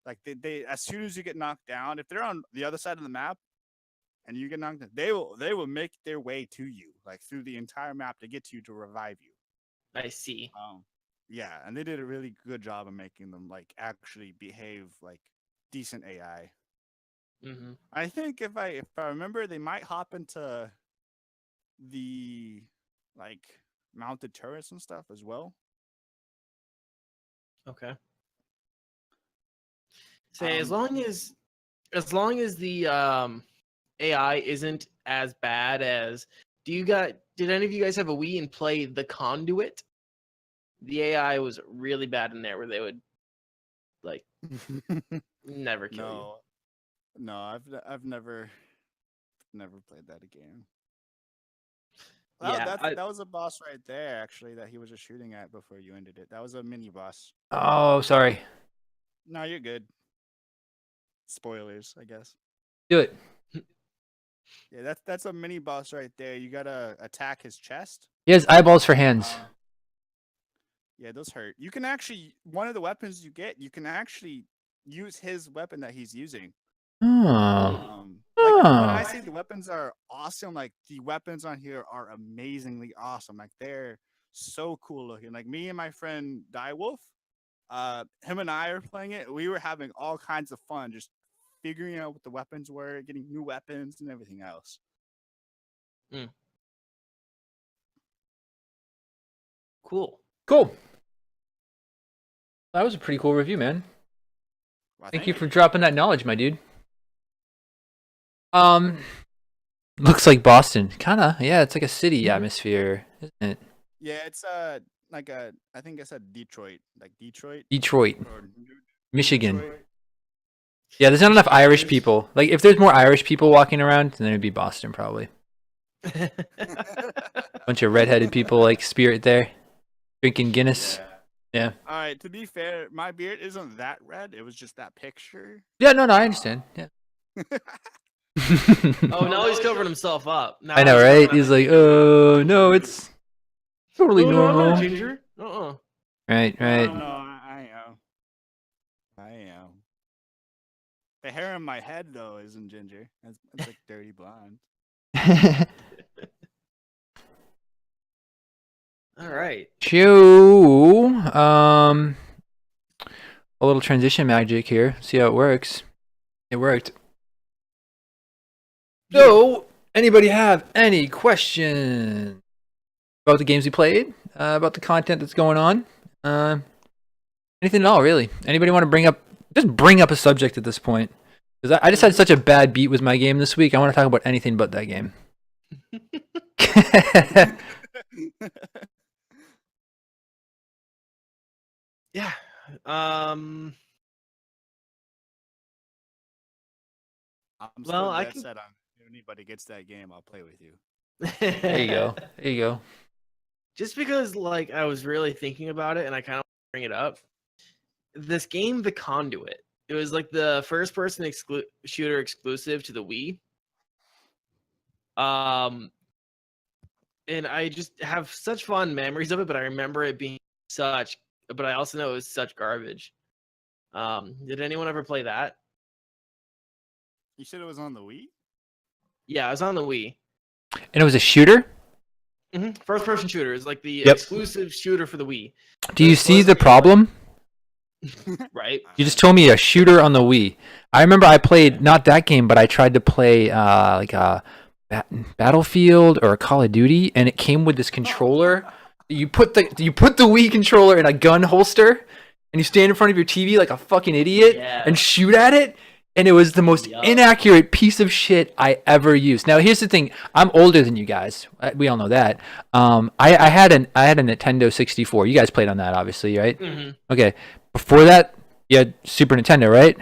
Like they as soon as you get knocked down, if they're on the other side of the map and you get knocked down, they will make their way to you, like through the entire map to get to you to revive you. I see. Yeah, and they did a really good job of making them like actually behave like decent AI. I think if I remember, they might hop into the like mounted turrets and stuff as well. Okay. Say as long as the AI isn't as bad as did any of you guys have a Wii and play The Conduit? The AI was really bad in there where they would like never kill No, I've never Never played that again. Yeah, That was a boss right there, actually, that he was just shooting at before you ended it. That was a mini boss. Oh, sorry. No, you're good. Spoilers, I guess. Do it. Yeah, that's a mini boss right there. You gotta attack his chest. He has eyeballs for hands. Yeah, those hurt. You can actually one of the weapons you get, you can actually use his weapon that he's using. Oh. Like when Oh. I say the weapons are awesome, like the weapons on here are amazingly awesome. Like they're so cool looking. Like me and my friend Diewolf, him and I are playing it. We were having all kinds of fun just figuring out what the weapons were, getting new weapons and everything else. cool. Cool. That was a pretty cool review, man. Well, Thank you for dropping that knowledge, my dude. Looks like Boston. Kinda, yeah, it's like a city atmosphere, isn't it? Yeah, it's like I think I said Detroit. Like Detroit. Detroit, Or Michigan. Detroit. Yeah, there's not enough Irish people. Like, if there's more Irish people walking around, then it'd be Boston, probably. Bunch of redheaded people like Spirit there, drinking Guinness. Yeah. All right, to be fair, my beard isn't that red. It was just that picture. Yeah, no, I understand. Yeah. Oh, now he's covering himself up. Now I know, right? He's like, oh, no, it's totally no, I'm normal. not ginger. Right. No, I am. I am. The hair on my head though isn't ginger. It's like dirty blonde. All right. Chew. A little transition magic here. See how it works. It worked. So, anybody have any questions about the games we played? About the content that's going on? Anything at all, really? Anybody want to bring up a subject at this point? Because I just had such a bad beat with my game this week. I want to talk about anything but that game. Yeah. I'm Well, still I dead can- set on if anybody gets that game, I'll play with you. There you go. There you go. Just because, like, I was really thinking about it and I kind of bring it up. This game, The Conduit, it was like the first-person shooter exclusive to the Wii. And I just have such fond memories of it, but I remember it being but I also know it was such garbage. Did anyone ever play that? You said it was on the Wii? Yeah, it was on the Wii. And it was a shooter? First-person shooter is like the Yep. exclusive shooter for the Wii, Do you see the problem? right? You just told me a shooter on the Wii. I remember I played not that game, but I tried to play like a Battlefield or a Call of Duty, and it came with this controller. You put the Wii controller in a gun holster, and you stand in front of your TV like a fucking idiot and shoot at it. And it was the most inaccurate piece of shit I ever used. Now here's the thing: I'm older than you guys. We all know that. I had a Nintendo 64. You guys played on that, obviously, right? Mm-hmm. Okay. Before that, you had Super Nintendo, right?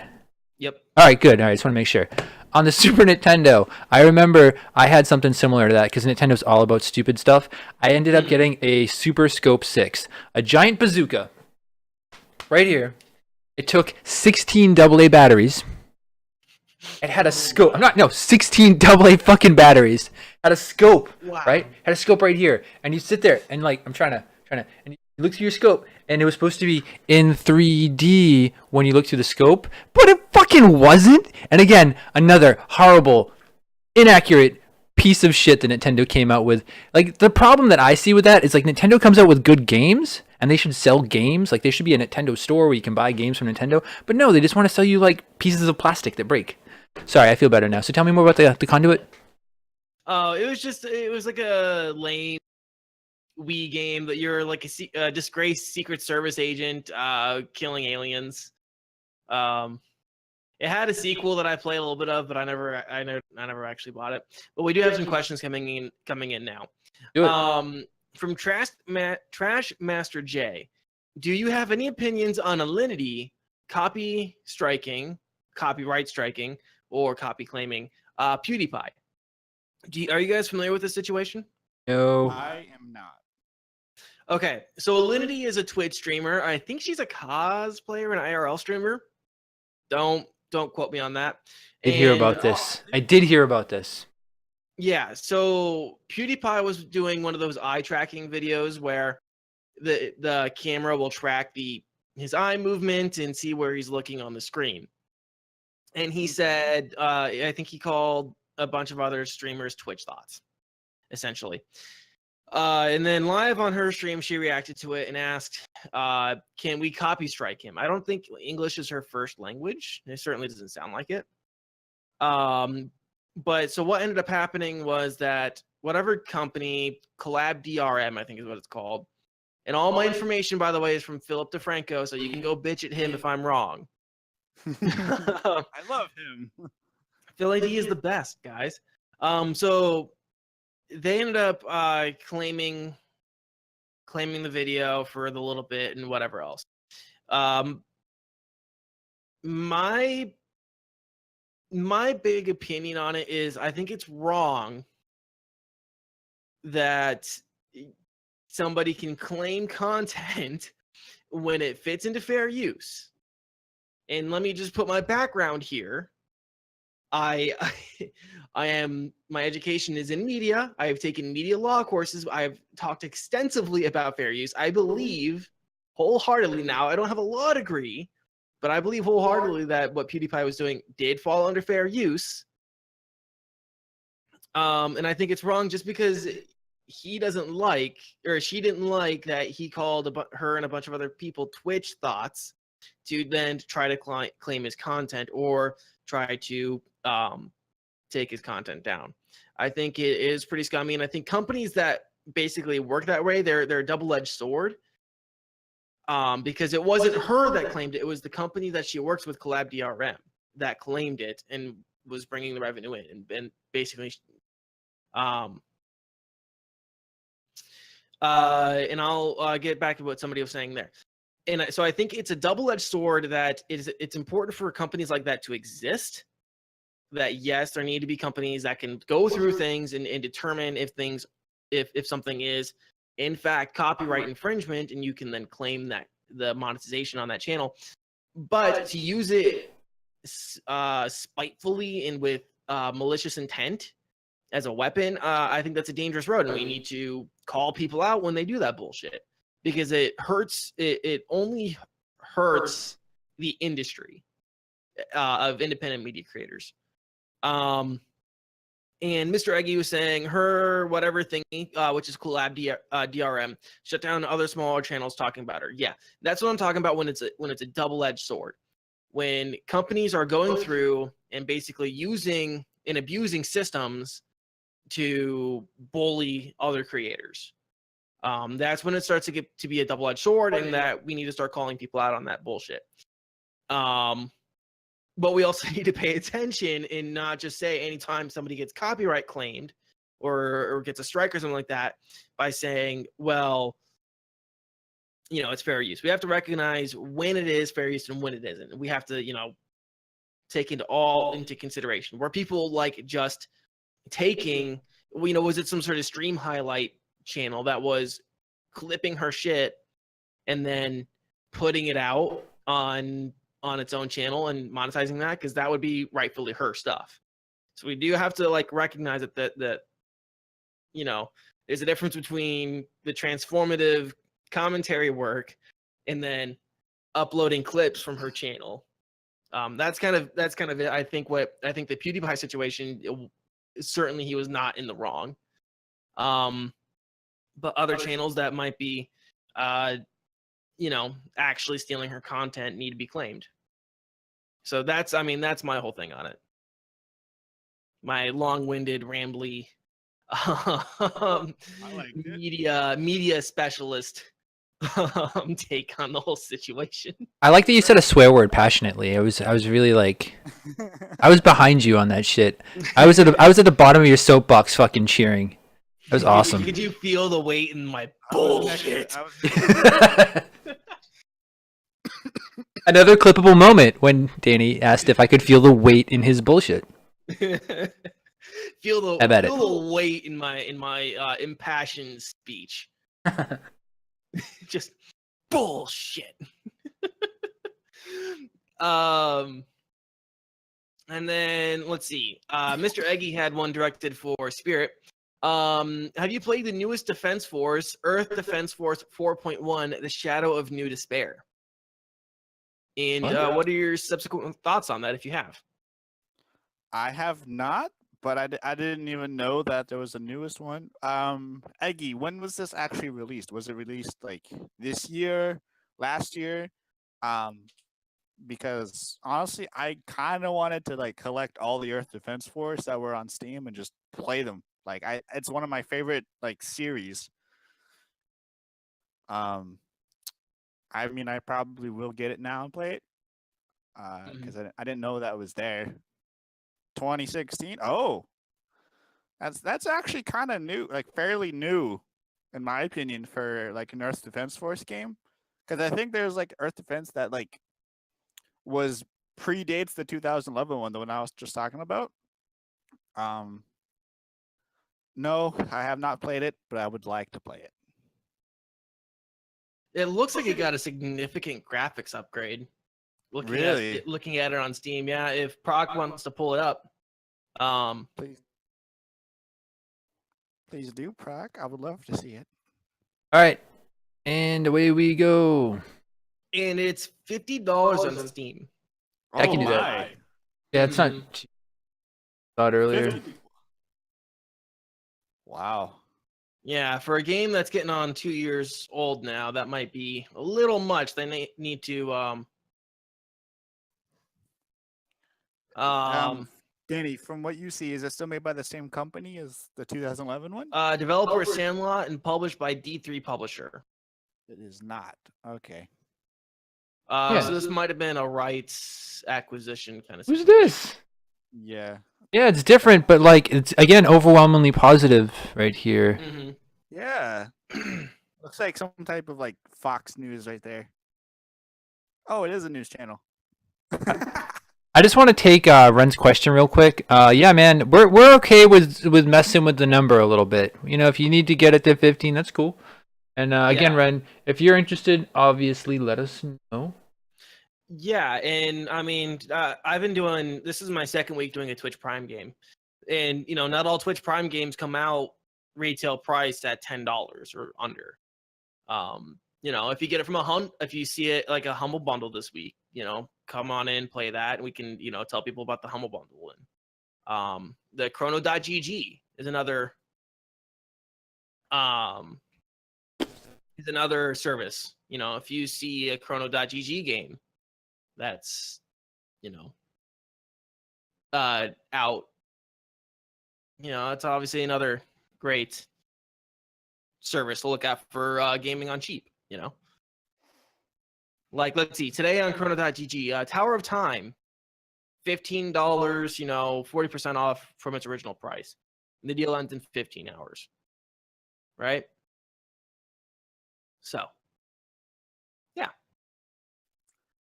Yep. All right, good. All right, just want to make sure. On the Super Nintendo, I remember I had something similar to that because Nintendo's all about stupid stuff. I ended up getting a Super Scope 6, a giant bazooka, right here. It took 16 AA batteries. It had a scope. 16 AA fucking batteries. Had a scope, Wow. right? Had a scope right here, and you sit there and like I'm trying to, and you look through your scope, and it was supposed to be in 3D when you look through the scope, but it fucking wasn't. And again, another horrible, inaccurate piece of shit that Nintendo came out with. Like the problem that I see with that is like Nintendo comes out with good games, and they should sell games. Like there should be a Nintendo store where you can buy games from Nintendo. But no, they just want to sell you like pieces of plastic that break. Sorry, I feel better now. So tell me more about the Conduit. It was like a lame Wii game that you're like a disgraced Secret Service agent killing aliens. It had a sequel that I played a little bit of, but I never actually bought it. But we do have some questions coming in now. Do it. From Trash Master J, do you have any opinions on Alinity copyright striking, or copy claiming PewDiePie? Are you guys familiar with this situation? No. I am not. Okay, so Alinity is a Twitch streamer. I think she's a cosplayer and IRL streamer. Don't quote me on that. I did hear And, about this. I did hear about this. Yeah, so PewDiePie was doing one of those eye tracking videos where the camera will track his eye movement and see where he's looking on the screen. And he said, I think he called a bunch of other streamers Twitch thoughts, essentially. And then live on her stream, she reacted to it and asked, can we copy strike him? I don't think English is her first language. It certainly doesn't sound like it. But so what ended up happening was that whatever company, Collab DRM, I think is what it's called. And all my information, by the way, is from Philip DeFranco, so you can go bitch at him if I'm wrong. I love him. Phil AD is the best, guys. So they ended up claiming the video for the little bit and whatever else. My big opinion on it is I think it's wrong that somebody can claim content when it fits into fair use. And let me just put my background here. I am, my education is in media. I have taken media law courses. I've talked extensively about fair use. I believe wholeheartedly now, I don't have a law degree, but I believe wholeheartedly that what PewDiePie was doing did fall under fair use. And I think it's wrong just because he doesn't like, or she didn't like that he called her and a bunch of other people Twitch thoughts to then try to claim his content or try to take his content down. I think it is pretty scummy, and I think companies that basically work that way, they're a double-edged sword. Because it wasn't her that claimed it; it was the company that she works with, Collab DRM, that claimed it and was bringing the revenue in, and basically, and I'll get back to what somebody was saying there. And so I think it's a double-edged sword that it's important for companies like that to exist. That yes, there need to be companies that can go through things and determine if something is in fact copyright infringement, and you can then claim that the monetization on that channel. But to use it spitefully and with malicious intent as a weapon, I think that's a dangerous road, and we need to call people out when they do that bullshit, because it hurts. It only hurts the industry of independent media creators. And Mr. Eggy was saying her whatever thingy, which is Collab DRM, shut down other smaller channels talking about her. Yeah, that's what I'm talking about when it's a double-edged sword. When companies are going through and basically using and abusing systems to bully other creators. That's when it starts to get to be a double-edged sword, and that we need to start calling people out on that bullshit. But we also need to pay attention and not just say anytime somebody gets copyright claimed or gets a strike or something like that by saying, well, it's fair use. We have to recognize when it is fair use and when it isn't. We have to, take it all into consideration. Where people like just taking, was it some sort of stream highlight channel that was clipping her shit and then putting it out on its own channel and monetizing that, because that would be rightfully her stuff. So we do have to recognize that there's a difference between the transformative commentary work and then uploading clips from her channel. That's kind of it. I think the PewDiePie situation, certainly he was not in the wrong. But other channels that might be actually stealing her content need to be claimed. So that's my whole thing on it. My long-winded, rambly media specialist take on the whole situation. I like that you said a swear word passionately. I was really I was behind you on that shit. I was at the bottom of your soapbox fucking cheering. That was awesome. Could you feel the weight in my bullshit? Another clippable moment when Danny asked if I could feel the weight in his bullshit. I bet feel the weight in my impassioned speech. Just bullshit. And then let's see. Mr. Eggy had one directed for Spirit. Have you played the newest Defense Force, Earth Defense Force 4.1, The Shadow of New Despair? And what are your subsequent thoughts on that if you have? I have not, but I didn't even know that there was a newest one. Eggy, when was this actually released? Was it released like this year, last year? Because honestly, I kind of wanted to like collect all the Earth Defense Force that were on Steam and just play them. Like it's one of my favorite like series. I mean, I probably will get it now and play it. Because I didn't know that was there. 2016. Oh, that's actually kind of new, like fairly new, in my opinion, for like an Earth Defense Force game. Because I think there's like Earth Defense that like was predates the 2011 one, the one I was just talking about. No, I have not played it, but I would like to play it. It looks like it got a significant graphics upgrade. Looking at it on Steam, yeah. If Proc wants to pull it up, please do, Proc. I would love to see it. All right, and away we go. And it's $50 on Steam. I can do that. Yeah, it's not cheap. Thought earlier. 50. Wow. Yeah, for a game that's getting on 2 years old now, that might be a little much. They need to Danny, from what you see, is it still made by the same company as the 2011 one? Developer is Sandlot and published by D3 Publisher. It is not. Okay. So this might have been a rights acquisition kind of Who's situation. this? Yeah. Yeah, it's different, but like it's again overwhelmingly positive right here. Mm-hmm. Yeah. Looks like some type of like Fox News right there. Oh, it is a news channel. I just want to take Ren's question real quick. Yeah, man, we're okay with messing with the number a little bit. You know, if you need to get it to 15, that's cool. And again, Ren, if you're interested, obviously let us know. Yeah, and I mean, I've been doing. This is my second week doing a Twitch Prime game, and you know, not all Twitch Prime games come out retail price at $10 or under. You know, if you get it from if you see it like a Humble Bundle this week, you know, come on in, play that, and we can, you know, tell people about the Humble Bundle. And the Chrono.gg is another service. You know, if you see a Chrono.gg game that's, you know, out, you know, it's obviously another great service to look out for gaming on cheap, you know. Like, let's see, today on Chrono.gg, Tower of Time, $15, you know, 40% off from its original price. And the deal ends in 15 hours. Right? So, yeah.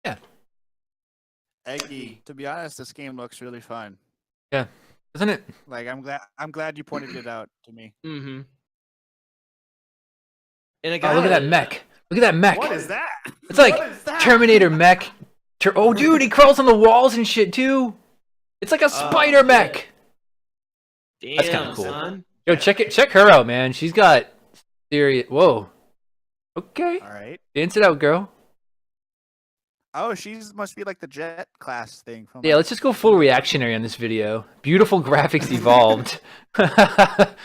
Yeah. Eggy, to be honest, this game looks really fun. Yeah. Isn't it? Like I'm glad you pointed it out to me. Mm-hmm. And Oh, look at that mech. Look at that mech. What is that? It's like Terminator mech. Oh, dude, he crawls on the walls and shit too. It's like a spider mech. Damn, that's kind of cool. Son. Yo, check her out, man. She's got serious. Whoa. Okay. All right. Dance it out, girl. Oh, must be like the jet class thing. From Yeah, let's just go full reactionary on this video. Beautiful graphics evolved. Yeah.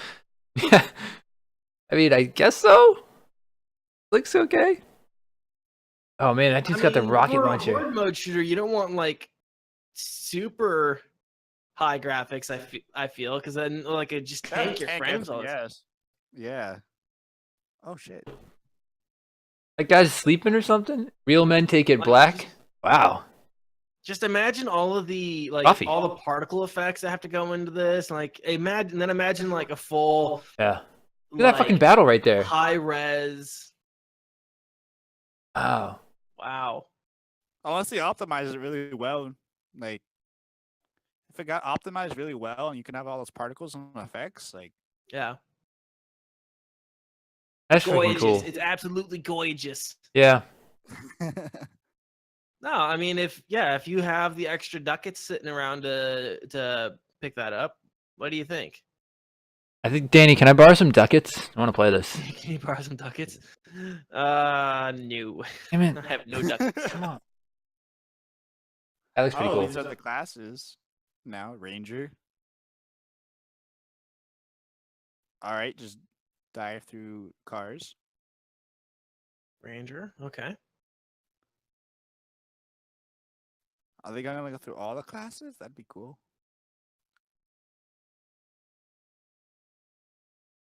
I mean, I guess so. Looks okay. Oh man, that dude's got the rocket for launcher. A horde mode shooter, you don't want like super high graphics. I feel because then like it just tank your frames all the time. Yes. Yeah. Oh shit. That guy's sleeping or something? Real men take it black? Wow. Just imagine all of the Coffee. all the particle effects that have to go into this. Like imagine like a full Yeah. Look at that fucking battle right there. high res. Wow. Wow. Unless they optimize it really well, like if it got optimized really well and you can have all those particles and effects, like Yeah. That's freaking Gorgeous. cool. It's absolutely gorgeous. Yeah. No, I mean if you have the extra ducats sitting around to pick that up, what do you think? I think, Danny, can I borrow some ducats? I want to play this. Can you borrow some ducats? No. Damn it. I have no ducats. Come on. That looks pretty oh, cool. these are the classes now. Ranger. All right, just dive through cars. Ranger, okay. Are they gonna go through all the classes? That'd be cool.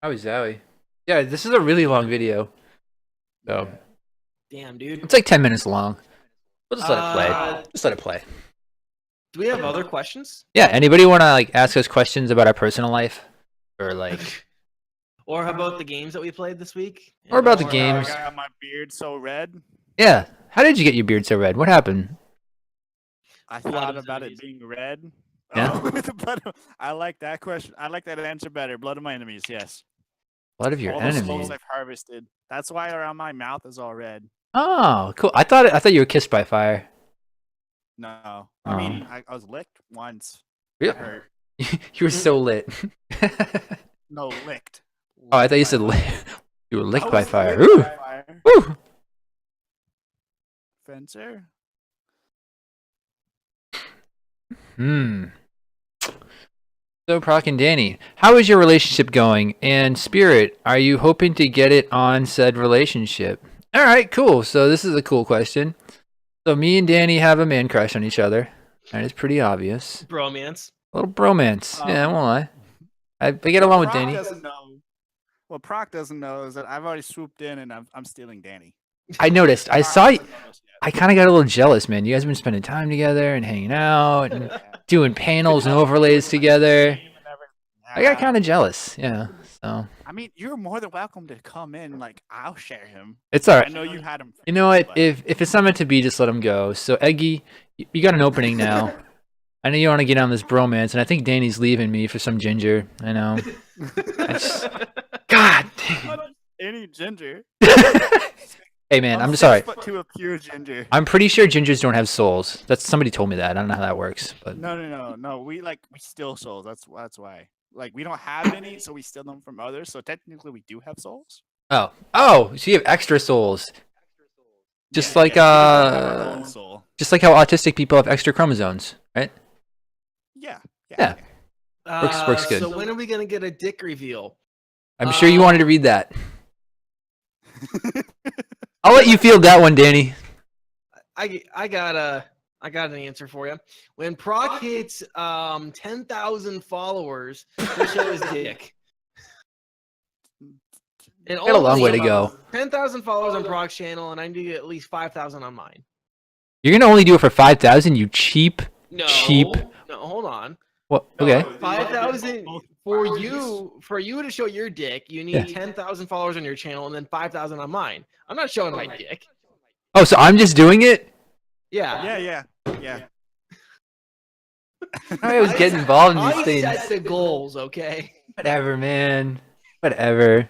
How is Zowie? Yeah, this is a really long video. So Damn, dude. it's like 10 minutes long. We'll just let it play. Uh, Just let it play. Do we have other questions? Yeah, anybody want to like ask us questions about our personal life? Or like Or how about the games that we played this week? Or about the Or games. I got my beard so red. yeah. How did you get your beard so red? What happened? I Blood thought of about enemies. it being red. Yeah? Oh, the blood of- I like that question. I like that answer better. Blood of my enemies. Yes. Blood of your All the souls enemies. I've harvested. That's why around my mouth is all red. Oh, cool. I thought you were kissed by fire. No, Oh. I mean I was licked once. Yeah. It hurt. You were so lit. No, licked. Oh, I thought you by said fire. lit. You were I licked by was fire. licked Ooh. by fire. Woo. Fencer. Hmm. So, Proc and Danny, how is your relationship going? And Spirit, are you hoping to get it on said relationship? All right, cool. So this is a cool question. So me and Danny have a man crush on each other. That is pretty obvious. Bromance. A little bromance. Yeah, I won't lie. I get along with Proc Danny. doesn't know. What Proc doesn't know is that I've already swooped in and I'm stealing Danny. I noticed. I Proc saw you. doesn't know this yet. I kind of got a little jealous, man. You guys have been spending time together and hanging out and doing panels and overlays together. I got kind of jealous. Yeah. So I mean, you're more than welcome to come in. Like, I'll share him. it's all I right. know you had him. You know what? but- If it's not meant to be, just let him go. So Eggy, you got an opening now. I know you want to get on this bromance, and I think Danny's leaving me for some ginger. I know. God dang. Any ginger. Hey man, I'm 6 sorry. foot 2 of pure ginger. I'm pretty sure gingers don't have souls. That's somebody told me that. I don't know how that works, but No. We steal souls. That's why. Like, we don't have any, so we steal them from others. So technically, we do have souls. oh, so you have extra souls, just Yeah, like yeah, we don't have our own soul. just like how autistic people have extra chromosomes, right? Yeah. Yeah. Works good. So when are we gonna get a dick reveal? I'm sure you wanted to read that. I'll let you field that one, Danny. I got an answer for you. When Proc hits 10,000 followers, he'll show his dick. And Got a long way to go. 10,000 followers on Proc's channel, and I need at least 5,000 on mine. You're gonna only do it for 5,000, you cheap. No, Cheap. No, hold on. What? Okay. 5,000 for you to show your dick. You need Yeah. 10,000 followers on your channel, and then 5,000 on mine. I'm not showing my dick. Oh, so I'm just doing it? Yeah. Yeah. I always get involved in these I things. set the goals, okay? Whatever, man. Whatever.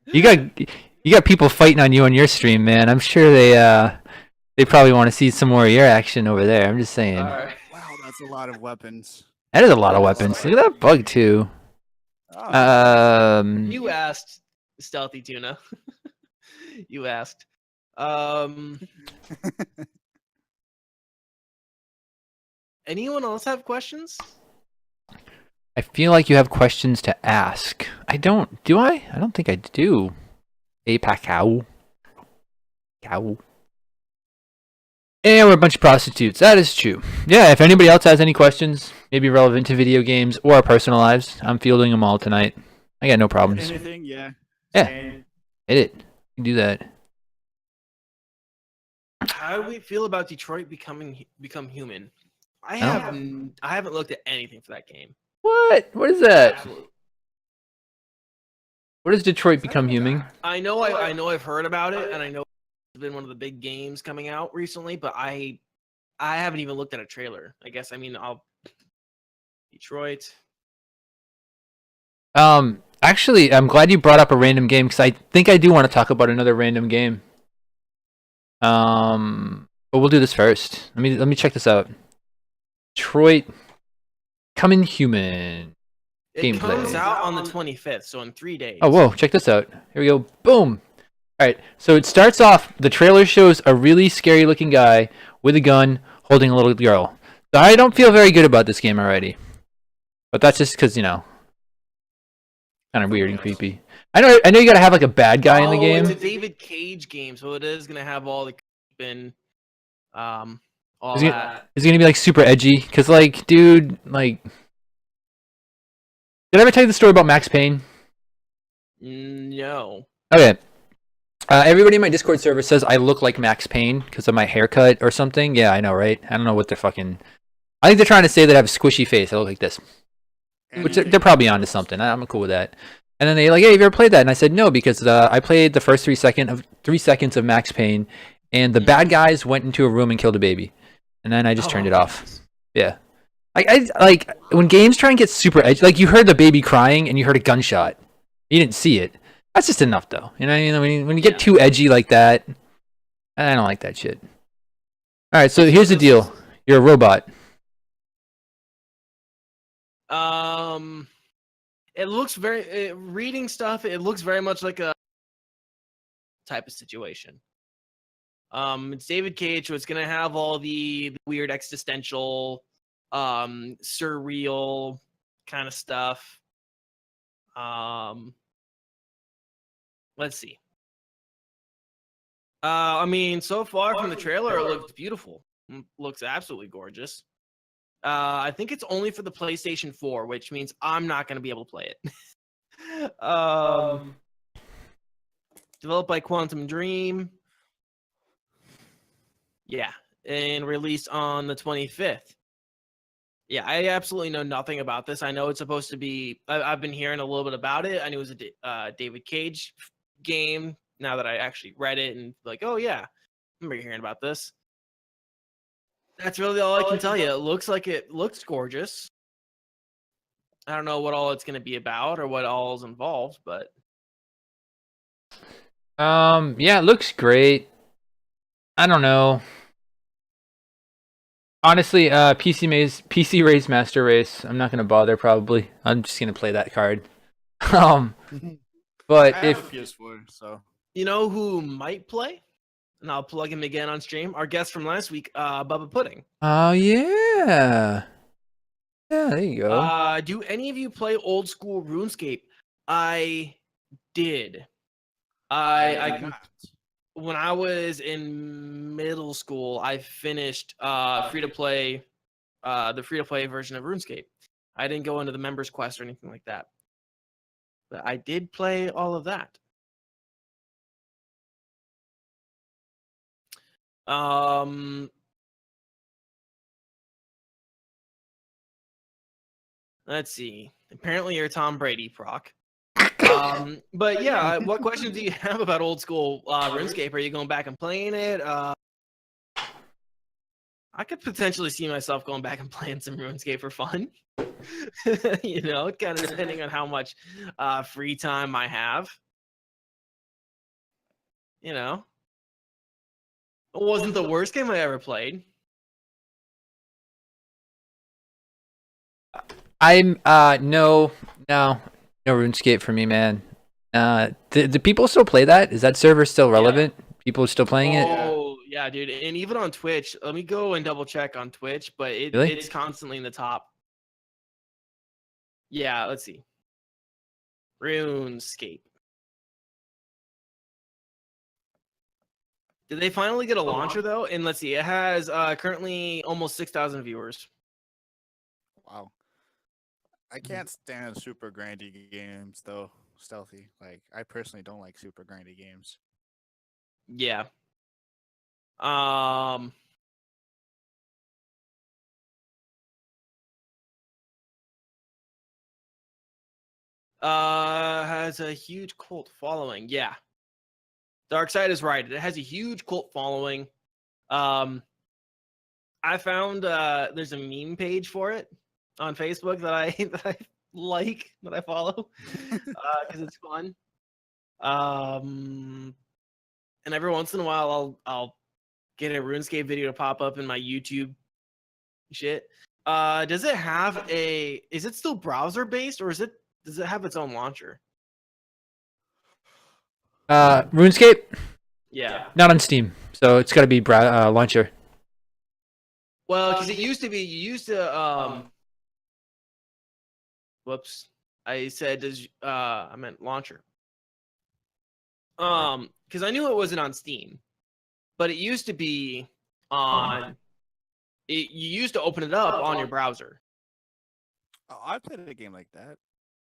You got people fighting on you on your stream, man. I'm sure they probably want to see some more of your action over there. I'm just saying. All right. Wow, that's a lot of weapons. That is a lot of weapons. Look at that bug too. Oh, You asked, Stealthy Tuna. You asked. Anyone else have questions? I feel like you have questions to ask. I don't. Do I? I don't think I do. APAC cow. Cow. And we're a bunch of prostitutes. That is true. Yeah, if anybody else has any questions, maybe relevant to video games or our personal lives, I'm fielding them all tonight. I got no problems. anything? Yeah. Yeah. Same. Hit it. You can do that. How do we feel about Detroit become human? I Oh. haven't looked at anything for that game. What? What is that? Absolutely. What does Detroit become human? I know I've heard about it, and I know it's been one of the big games coming out recently, but I haven't even looked at a trailer. I guess I'll Detroit. Actually, I'm glad you brought up a random game because I think I do want to talk about another random game. But we'll do this first. Let me check this out. Detroit Becoming Human. It Gameplay. comes out on the 25th, so in 3 days. Oh, whoa, check this out. Here we go. Boom. All right, so it starts off, the trailer shows a really scary looking guy with a gun holding a little girl. So I don't feel very good about this game already. But that's just because, kind of weird and creepy. I know you gotta have like a bad guy in the game. It's a David Cage game, so it is gonna have all the creeping, all Is that. it gonna be like super edgy? Cause like, dude, like, did I ever tell you the story about Max Payne? No. Okay. Everybody in my Discord server says I look like Max Payne because of my haircut or something. Yeah, I know, right? I don't know what they're fucking. I think they're trying to say that I have a squishy face. I look like this, which they're probably onto something. I'm cool with that. And then they like, hey, have you ever played that? And I said no because I played the first 3 seconds of Max Payne, and the bad guys went into a room and killed a baby, and then I just turned it off. Yeah. I like when games try and get super edgy. Like you heard the baby crying and you heard a gunshot. You didn't see it. That's just enough, though. You know, when you get too edgy like that, I don't like that shit. All right, so here's the deal. You're a robot. It looks very reading stuff. It looks very much like a type of situation. It's David Cage, so it's gonna have all the weird existential, surreal kind of stuff. Let's see. I mean, so far from the trailer, it looks beautiful. Looks absolutely gorgeous. I think it's only for the PlayStation 4, which means I'm not going to be able to play it. Developed by Quantum Dream. Yeah, and released on the 25th. Yeah, I absolutely know nothing about this. I know it's supposed to be. I've been hearing a little bit about it. I knew it was a David Cage game. Now that I actually read it and like, oh yeah, I remember hearing about this. That's really all I can tell you. It looks gorgeous. I don't know what all it's going to be about or what all is involved, but Yeah, it looks great. I don't know. Honestly, PC Race Master Race. I'm not gonna bother. Probably. I'm just gonna play that card. But I have a PS4, so you know who might play? And I'll plug him again on stream. Our guest from last week, Bubba Pudding. Oh yeah. Yeah, there you go. Do any of you play old school RuneScape? I did. When I was in middle school, I finished free to play, the free to play version of RuneScape. I didn't go into the members quest or anything like that, but I did play all of that. Let's see. Apparently, you're Tom Brady, Proc. But yeah, what questions do you have about old school RuneScape? Are you going back and playing it? I could potentially see myself going back and playing some RuneScape for fun. You know, kind of depending on how much free time I have. You know, it wasn't the worst game I ever played. I'm no RuneScape for me, man. Do people still play that? Is that server still relevant? People are still playing it? Oh yeah, dude. And even on Twitch, let me go and double check on Twitch, but Really? it's constantly in the top. Yeah, let's see. RuneScape. Did they finally get a launcher though? And let's see, it has currently almost 6,000 viewers. wow. I can't stand super grindy games though. Stealthy. Like I personally don't like super grindy games. Yeah. Has a huge cult following. Yeah. Darkside is right. It has a huge cult following. I found there's a meme page for it on Facebook that I that I follow because it's fun. And every once in a while I'll get a RuneScape video to pop up in my YouTube shit. Does it have a? Is it still browser based, or does it have its own launcher? RuneScape, Yeah. not on Steam, so it's got to be launcher. Well, because it used to be, you used to whoops, I said does I meant launcher. Because I knew it wasn't on Steam, but it used to be on. You used to open it up on your browser. Oh, I played a game like that.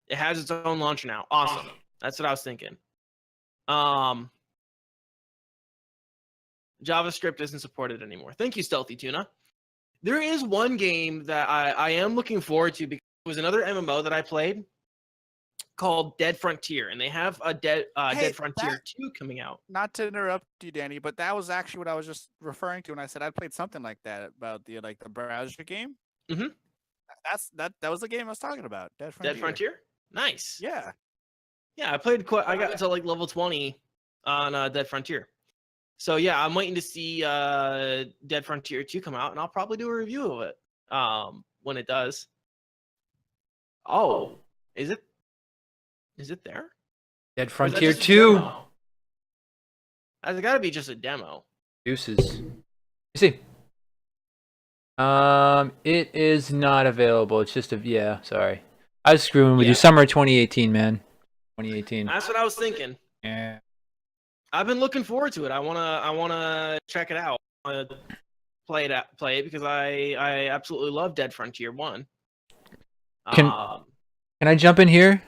It has its own launcher now. Awesome. That's what I was thinking. JavaScript isn't supported anymore. Thank you, Stealthy Tuna. There is one game that I am looking forward to because it was another MMO that I played called Dead Frontier, and they have a Dead Frontier 2 coming out. Not to interrupt you, Danny, but that was actually what I was just referring to when I said I played something like that about the browser game. Mm-hmm. That was the game I was talking about. Dead Frontier. Dead Frontier? Nice. Yeah. Yeah, I played I got to level 20 on Dead Frontier. So yeah, I'm waiting to see Dead Frontier 2 come out, and I'll probably do a review of it when it does. Oh, is it there? Dead Frontier 2. It's got to be just a demo. Deuces. You see. It is not available. It's just sorry. I was screwing with you. Summer 2018, man. 2018. That's what I was thinking. Yeah. I've been looking forward to it. I wanna check it out. Play it because I absolutely love Dead Frontier 1. Can I jump in here?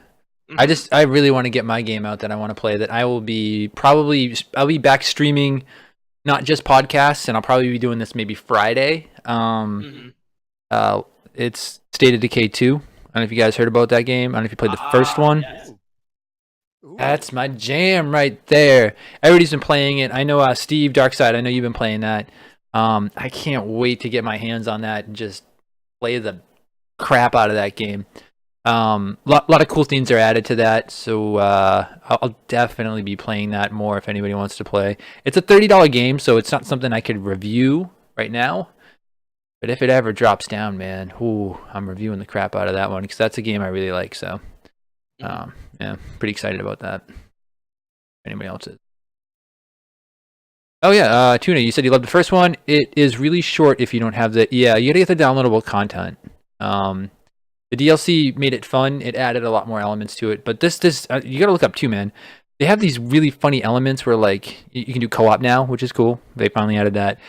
Mm-hmm. I really want to get my game out that I want to play. That I'll be back streaming, not just podcasts, and I'll probably be doing this maybe Friday. It's State of Decay 2. I don't know if you guys heard about that game. I don't know if you played the first one. Yes. That's my jam right there. Everybody's been playing it. I know Steve Darkside, I know you've been playing that. I can't wait to get my hands on that and just play the crap out of that game. Lot of cool things are added to that, so I'll definitely be playing that more if anybody wants to play. It's a $30 game, so it's not something I could review right now. But if it ever drops down, man, I'm reviewing the crap out of that one because that's a game I really like. So, yeah, pretty excited about that. If anybody else is. Oh yeah, Tuna, you said you loved the first one. It is really short if you don't have the. Yeah, you gotta get the downloadable content. The DLC made it fun. It added a lot more elements to it. But this you gotta look up too, man. They have these really funny elements where like you can do co-op now, which is cool. They finally added that,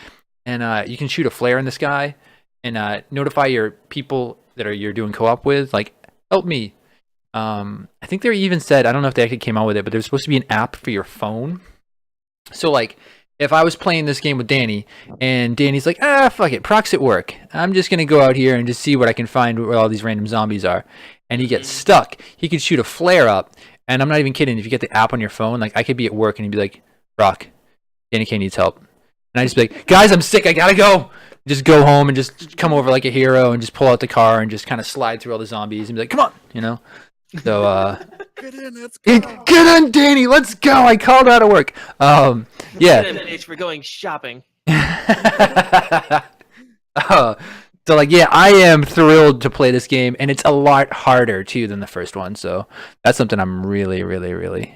and you can shoot a flare in the sky and notify your people that you're doing co-op with, like help me. I think they even said, I don't know if they actually came out with it, but there's supposed to be an app for your phone. So like, if I was playing this game with Danny, and Danny's like, fuck it, procs at work. I'm just gonna go out here and just see what I can find where all these random zombies are. And he gets stuck. He could shoot a flare up, and I'm not even kidding. If you get the app on your phone, like I could be at work and he'd be like, Brock, Danny K needs help. And I just be like, guys, I'm sick, I gotta go. Just go home and just come over like a hero and just pull out the car and just kind of slide through all the zombies and be like, come on, you know? So, get in, let's go. Get in, Danny, let's go. I called out of work. Yeah. Get in, bitch, we're going shopping. So like, yeah, I am thrilled to play this game, and it's a lot harder too than the first one. So that's something I'm really, really, really,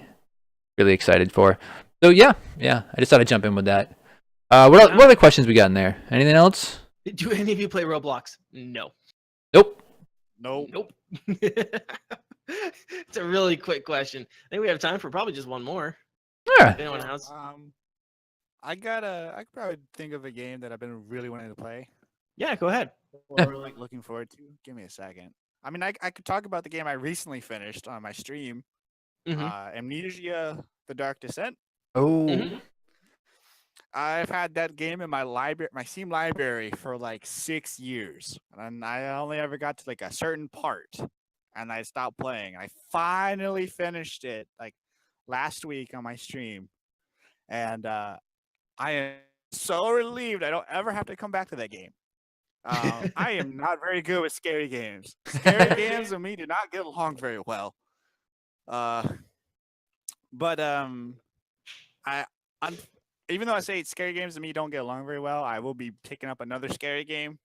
really excited for. So yeah, I just thought I'd jump in with that. What other questions we got in there? Anything else? Do any of you play Roblox? No. Nope. Nope. It's a really quick question. I think we have time for probably just one more. Yeah. Anyone else? I could probably think of a game that I've been really wanting to play. Yeah, go ahead. Or like looking forward to. Give me a second. I mean, I could talk about the game I recently finished on my stream. Amnesia: The Dark Descent. Oh. Mm-hmm. I've had that game in my Steam library for like 6 years, and I only ever got to like a certain part, and I stopped playing. I finally finished it like last week on my stream, and I am so relieved I don't ever have to come back to that game. I am not very good with scary games. Scary games and me do not get along very well. Uh, but I, I'm, even though I say scary games and me don't get along very well, I will be picking up another scary game.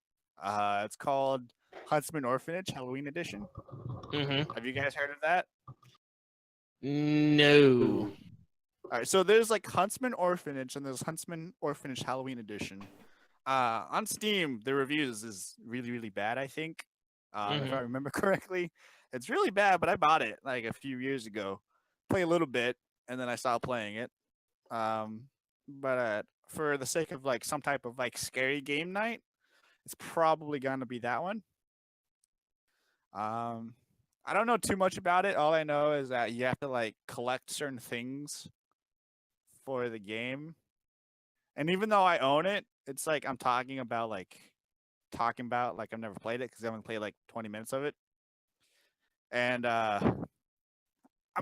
It's called Huntsman Orphanage Halloween Edition. Mm-hmm. Have you guys heard of that? No. All right, so there's like Huntsman Orphanage and there's Huntsman Orphanage Halloween Edition. On Steam, the reviews is really, really bad, I think. If I remember correctly. It's really bad, but I bought it like a few years ago. Play a little bit, and then I stopped playing it. But for the sake of like some type of like scary game night, it's probably gonna be that one. Um, I don't know too much about it. All I know is that you have to like collect certain things for the game. And even though I own it, it's like I'm talking about like I've never played it because I only played like 20 minutes of it. And I'm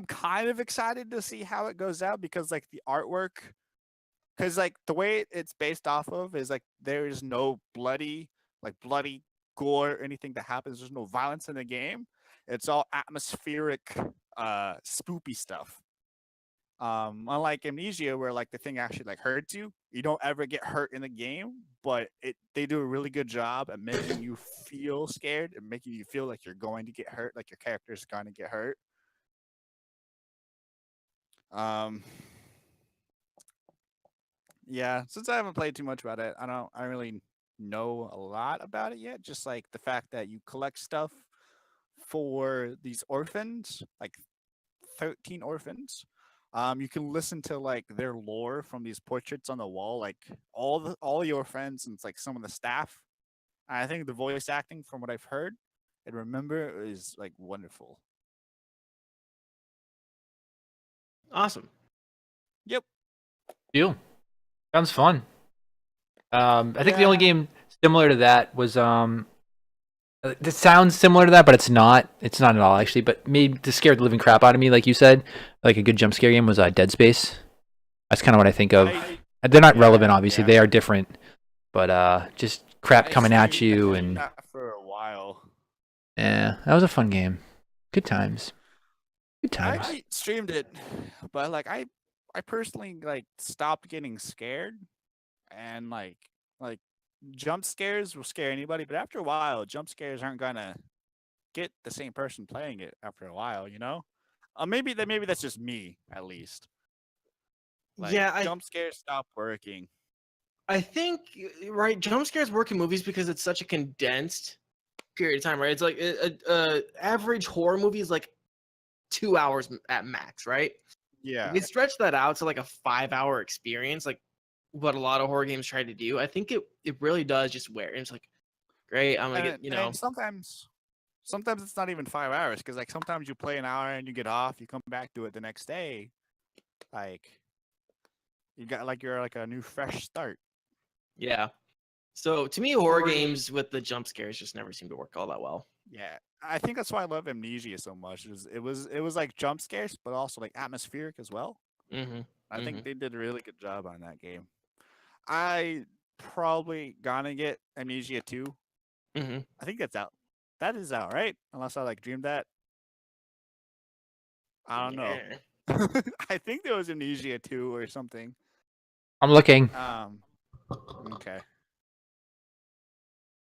kind of excited to see how it goes out because like the artwork, because like the way it's based off of is like there is no bloody gore or anything that happens. There's no violence in the game. It's all atmospheric, spoopy stuff. Unlike Amnesia, where like the thing actually like hurts you, you don't ever get hurt in the game, but they do a really good job at making you feel scared and making you feel like you're going to get hurt, like your character is going to get hurt. Um, yeah, since I haven't played too much about it, I don't really know a lot about it yet. Just like the fact that you collect stuff for these orphans, like 13 orphans. You can listen to like their lore from these portraits on the wall, like all your friends and like some of the staff. And I think the voice acting, from what I've heard and remember, is like wonderful. Awesome. Yep. Deal. Sounds fun. I think the only Yeah. game similar to that was it sounds similar to that, but it's not. It's not at all actually. But made to scare the living crap out of me, like you said. Like a good jump scare game was Dead Space. That's kind of what I think of. They're not relevant, obviously. Yeah. They are different, but just crap I coming at streamed- I you, streamed and that for a while. yeah, that was a fun game. Good times. Good I times. actually streamed it, but like I personally like stopped getting scared, and like jump scares will scare anybody, but after a while, jump scares aren't gonna get the same person playing it after a while, you know? Maybe that's just me at least. Like, Yeah, jump scares stop working. I think right. Jump scares work in movies because it's such a condensed period of time, right? It's like a average horror movie is like 2 hours at max, right? Yeah. If you stretch that out to like a 5-hour experience, like what a lot of horror games try to do, I think it really does just wear. It's like, great, I'm gonna get, And sometimes it's not even 5 hours because like sometimes you play an hour and you get off, you come back to it the next day, like you got like you're like a new fresh start. yeah. So to me, horror games with the jump scares just never seem to work all that well. Yeah, I think that's why I love Amnesia so much. It was like jump scares, but also like atmospheric as well. Mm-hmm. I think they did a really good job on that game. I probably gonna get Amnesia 2. Mm-hmm. I think that's out. That is out, right? Unless I like dreamed that. I don't know. I think there was Amnesia 2 or something. I'm looking. Okay.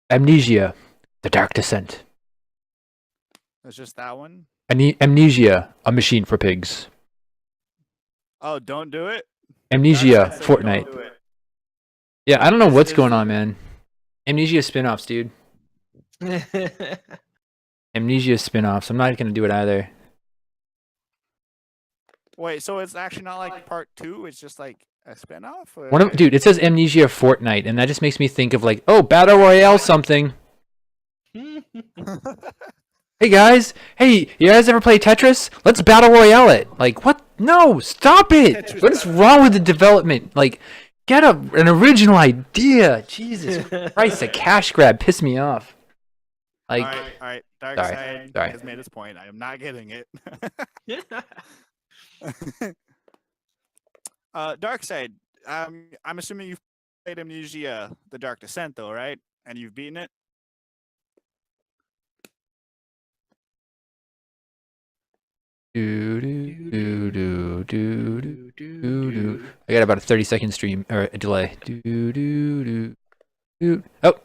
Amnesia, The Dark Descent. It's just that one. Amnesia, A Machine for Pigs. Oh, don't do it. Amnesia, That's Fortnite. don't do it. Yeah, I don't know This what's is- going on, man. Amnesia spin-offs, dude. Amnesia spin-offs. I'm not gonna do it either. Wait, so it's actually not like part 2. It's just like a spinoff. Dude, it says Amnesia Fortnite, and that just makes me think of like, oh, Battle Royale something. Hey guys, hey, you guys ever play Tetris? Let's Battle Royale it. Like, what? No, stop it. Tetris What is wrong with the development? Like, get an original idea. Jesus Christ, a cash grab pissed me off. Like, all right. Dark Sorry, Side sorry. has made his point. I am not getting it. Dark Side. I'm assuming you've played Amnesia: The Dark Descent, though, right? And you've beaten it. Do do do do do do do. I got about a 30-second stream or a delay. Do do do do. Oh,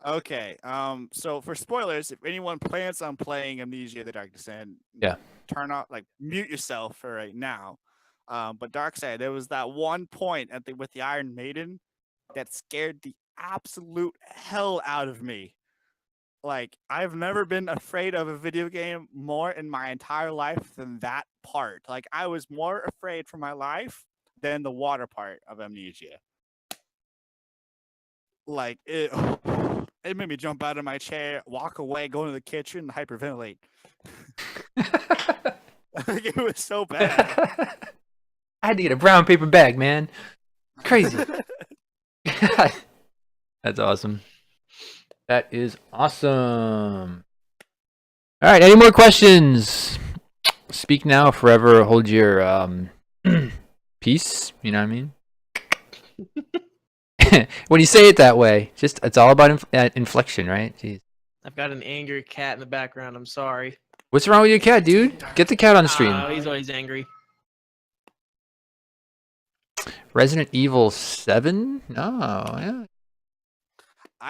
Okay. So for spoilers, if anyone plans on playing Amnesia: The Dark Descent, Yeah. turn off, mute yourself for right now. But Darkseid, there was that one point with the Iron Maiden that scared the absolute hell out of me. Like, I've never been afraid of a video game more in my entire life than that part. Like, I was more afraid for my life than the water part of Amnesia. Like, it made me jump out of my chair, walk away, go into the kitchen, and hyperventilate. Like, it was so bad. I had to get a brown paper bag, man. Crazy. That's awesome. That is awesome. All right, any more questions? Speak now, forever hold your peace. You know what I mean? When you say it that way, it's all about inflection, right? Jeez. I've got an angry cat in the background. I'm sorry. What's wrong with your cat, dude? Get the cat on the stream. He's always angry. Resident Evil 7? No, yeah.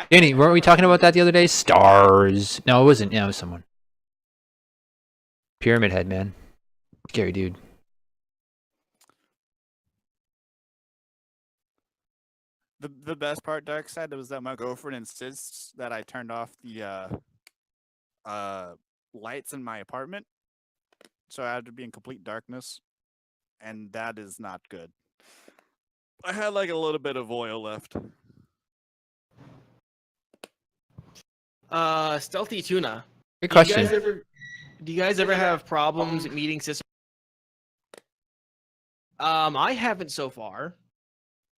Danny, weren't we talking about that the other day? Stars. No, it wasn't. Yeah, it was someone. Pyramid Head, man. Scary dude. The best part, Darkseid, was that my girlfriend insists that I turned off the lights in my apartment, so I had to be in complete darkness, and that is not good. I had like a little bit of oil left. Stealthy Tuna. Good question. Do you guys ever have problems meeting systems? I haven't so far.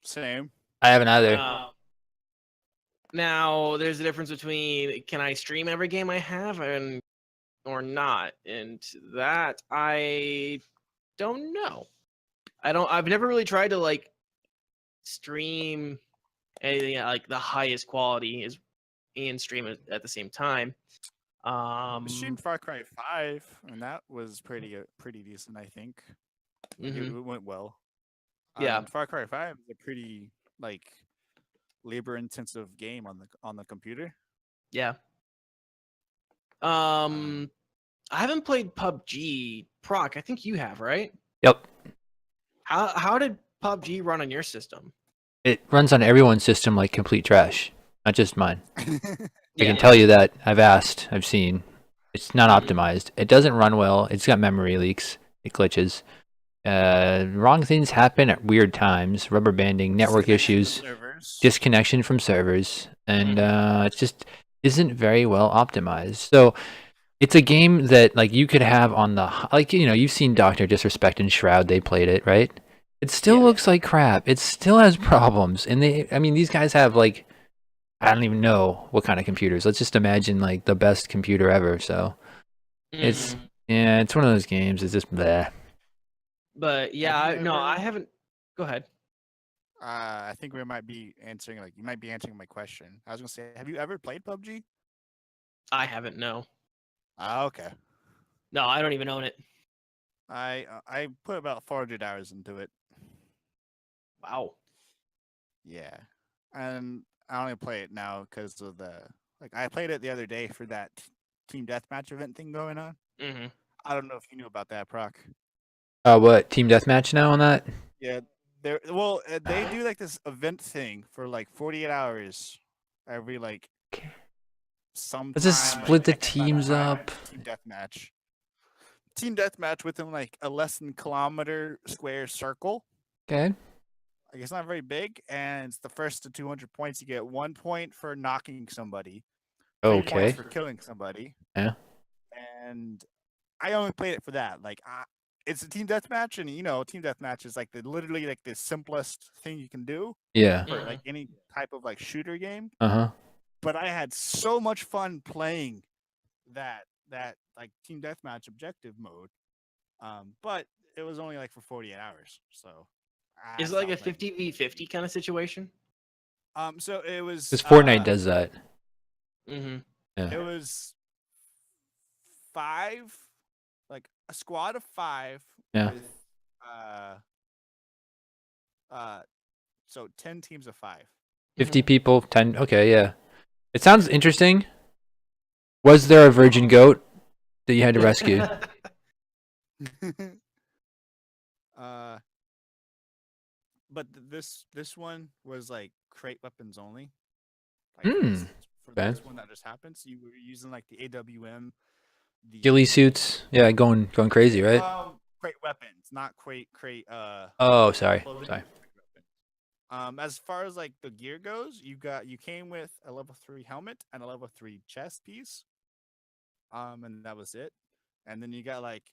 Same. I haven't either. Now, there's a difference between can I stream every game I have or not, and that I don't know. I've never really tried to like stream anything at like the highest quality and stream it at the same time. I streamed Far Cry 5, and that was pretty decent, I think. Mhm. It went well. Yeah. Far Cry 5 is a pretty like labor-intensive game on the computer. Yeah. I haven't played PUBG. Proc, I think you have, right? Yep. How did PUBG run on your system? It runs on everyone's system like complete trash, not just mine. I Yeah. can tell you that. I've seen. It's not optimized. It doesn't run well. It's got memory leaks. It glitches. Wrong things happen at weird times. Rubber banding, network issues, disconnection from servers, and it just isn't very well optimized. So it's a game that like you could have on the you've seen Dr. Disrespect and Shroud. They played it, right? It still looks like crap. It still has problems, and these guys have like. I don't even know what kind of computers. Let's just imagine like the best computer ever. So it's one of those games. It's just bleh. But yeah, I haven't. Go ahead. I think we might be answering you might be answering my question. I was gonna say, have you ever played PUBG? I haven't. No. Okay. No, I don't even own it. I put about 400 hours into it. Wow. Yeah, and I only play it now because of I played it the other day for that team deathmatch event thing going on. Mm-hmm. I don't know if you knew about that, Proc. What team deathmatch now on that? Yeah, they do like this event thing for like 48 hours every sometime. Let's just split the teams up. Team deathmatch within like a less than kilometer square circle. Okay. Like it's not very big, and it's the first to 200 points. You get 1 point for knocking somebody. 3 points for killing somebody. Yeah. And I only played it for that. It's a team deathmatch, and team deathmatch is literally the simplest thing you can do. Yeah. For any type of shooter game. Uh-huh. But I had so much fun playing that team deathmatch objective mode. But it was only for 48 hours, so. Is it like a 50v50 kind of situation? So it was. Because Fortnite does that. Mm-hmm. Yeah. It was 5 a squad of 5 Yeah. with so 10 teams of 5. 50 people, 10. Okay, yeah. It sounds interesting. Was there a virgin goat that you had to rescue? But this one was like crate weapons only. Like for okay. this one that just happened, so you were using like the AWM, the Ghillie suits. Yeah, going crazy, right? Crate weapons, not crate. Oh, sorry. clothing, Sorry. crate weapons. As far as like the gear goes, you came with a level 3 helmet and a level 3 chest piece. And that was it. And then you got like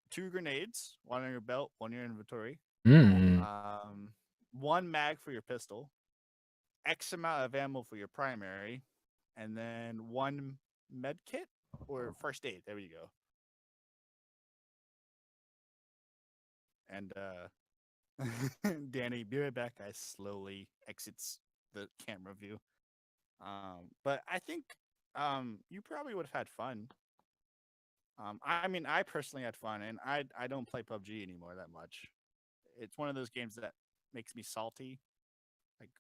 2 grenades, 1 on your belt, 1 in your inventory. Mm. 1 mag for your pistol, X amount of ammo for your primary, and then 1 med kit or first aid. There you go. And Danny, be right back. I slowly exits the camera view. But I think you probably would have had fun. I mean, I personally had fun, and I don't play PUBG anymore that much. It's one of those games that makes me salty, like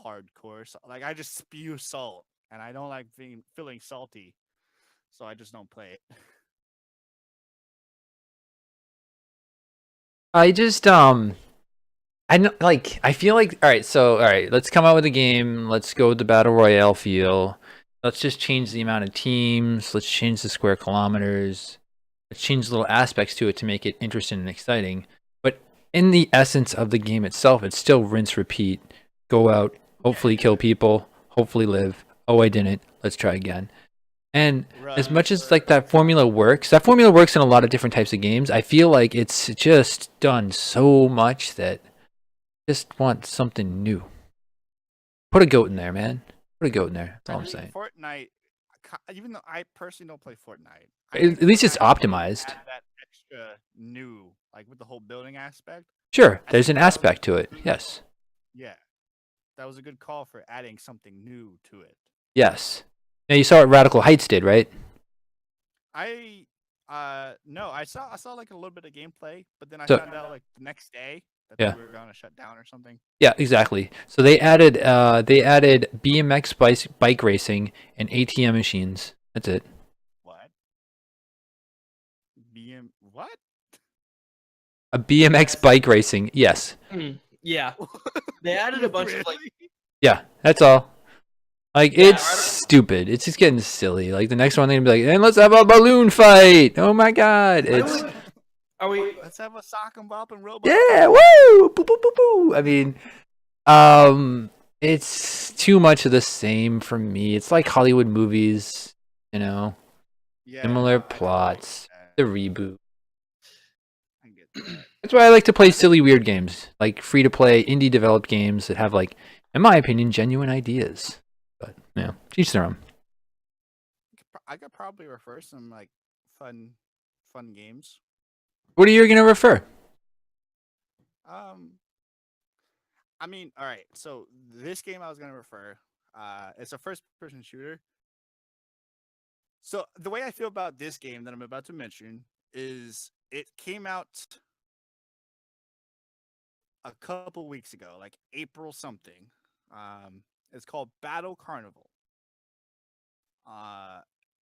hardcore. Like I just spew salt, and I don't like feeling salty, so I just don't play it. I just I know, like, I feel like, all right, let's come out with a game. Let's go with the battle royale feel. Let's just change the amount of teams. Let's change the square kilometers. Let's change little aspects to it to make it interesting and exciting. But in the essence of the game itself, it's still rinse, repeat. Go out, hopefully kill people, hopefully live. Oh, I didn't. Let's try again. And as much as like that formula works in a lot of different types of games. I feel like it's just done so much that I just want something new. Put a goat in there, man. Put a goat in there. That's all I'm saying. Fortnite, even though I personally don't play Fortnite, At least it's optimized. That extra new, like with the whole building aspect. Sure, there's an aspect to it. Yes. Yeah, that was a good call for adding something new to it. Yes. Now you saw what Radical Heights did, right? No, I saw like a little bit of gameplay, but then I So- found out like the next day that Yeah. they were gonna shut down or something. Yeah, exactly. So they added BMX bike racing and ATM machines. That's it. What? What? A BMX bike racing. Yes. Yeah. They added a bunch of like Really? Yeah, that's all. Like Yeah, it's stupid. It's just getting silly. Like the next one they're gonna be like, and let's have a balloon fight. Oh my god. It's Are we? Let's have a sock and bop and robot. yeah, woo! Boo, boo, boo, boo. I mean, it's too much of the same for me. It's like Hollywood movies, you know, Yeah, similar I get plots, that. the reboot. I get that. That's why I like to play silly, weird games, like free to play, indie developed games that have, like, in my opinion, genuine ideas. But yeah, each their own. I could probably refer some like fun games. What are you gonna refer? I mean, all right. So this game I was gonna refer, it's a first-person shooter. So the way I feel about this game that I'm about to mention is it came out a couple weeks ago, like April something. It's called Battle Carnival.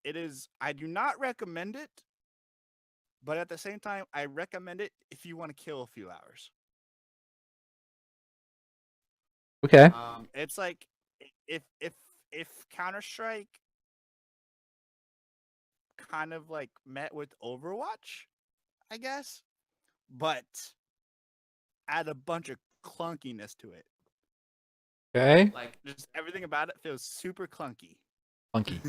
It is. I do not recommend it, but at the same time, I recommend it if you want to kill a few hours. Okay. It's like if Counter-Strike kind of like met with Overwatch, I guess, but add a bunch of clunkiness to it. Okay. Like just everything about it feels super clunky. Funky.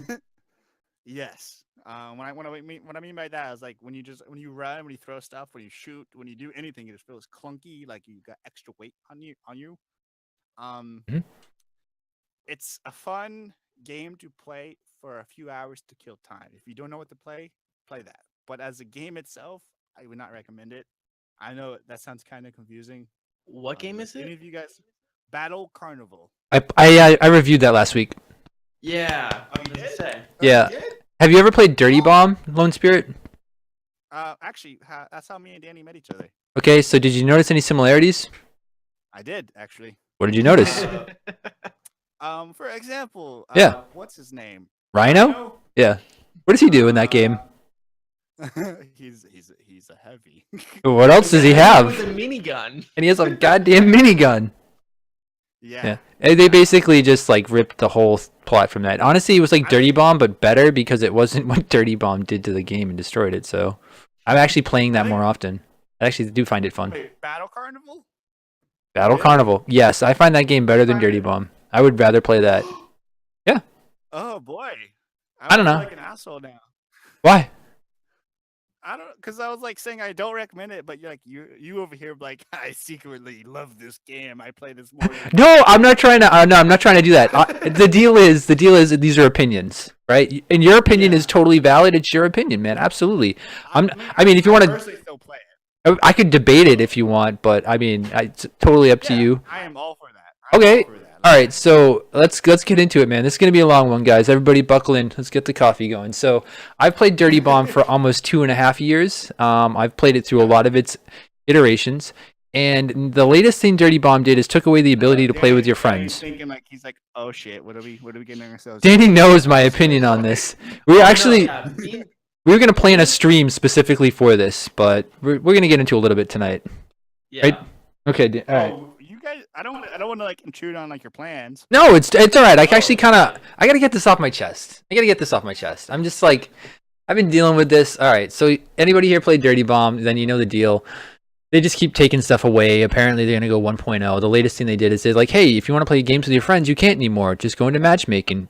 Yes. What I mean by that is like when you run, when you throw stuff, when you shoot, when you do anything, it just feels clunky, like you got extra weight on you. Mhm. It's a fun game to play for a few hours to kill time. If you don't know what to play that. But as a game itself, I would not recommend it. I know that sounds kind of confusing. What game is Any it? of you guys? Battle Carnival. I reviewed that last week. Yeah. Oh, you I was gonna did? say. Yeah. Have you ever played Dirty Bomb, Lone Spirit? Actually, that's how me and Danny met each other. Okay, so did you notice any similarities? I did actually. What did you notice? For example, Yeah. what's his name? Rhino? Yeah. What does he do in that game? he's a heavy. What else does he With have? a minigun. And he has a goddamn minigun. Yeah. And they basically just like ripped the whole plot from that. Honestly, it was like Dirty Bomb, but better because it wasn't what Dirty Bomb did to the game and destroyed it. So I'm actually playing that more often. I actually do find it fun. Wait, Battle Carnival? Battle Carnival. Yes, I find that game better than Dirty Bomb. I would rather play that. Oh boy. I don't feel know. like an asshole now. Why? I don't, because I was like saying I don't recommend it, but you're like you over here like I secretly love this game. I play this more. No, I'm not trying to. No, I'm not trying to do that. The deal is these are opinions, right? And your opinion is totally valid. It's your opinion, man. Absolutely. I mean, if you want to, personally still play it. I could debate it if you want, but I mean, it's totally up to you. I am all for that. Okay. All right, so let's get into it, man. This is gonna be a long one, guys. Everybody, buckle in. Let's get the coffee going. So, I've played Dirty Bomb for almost 2.5 years. I've played it through a lot of its iterations, and the latest thing Dirty Bomb did is took away the ability to play with your friends. Thinking like he's like, oh shit, what are we getting ourselves? Danny knows my opinion on this. We actually we were gonna plan a stream specifically for this, but we're gonna get into a little bit tonight. Yeah. Right? Okay. All right. You guys, I don't want to like intrude on like your plans. No, it's all right. I actually I gotta get this off my chest. I'm just like, I've been dealing with this. All right. So anybody here played Dirty Bomb? Then you know the deal. They just keep taking stuff away. Apparently they're gonna go 1.0. The latest thing they did is they're like, hey, if you want to play games with your friends, you can't anymore. Just go into matchmaking.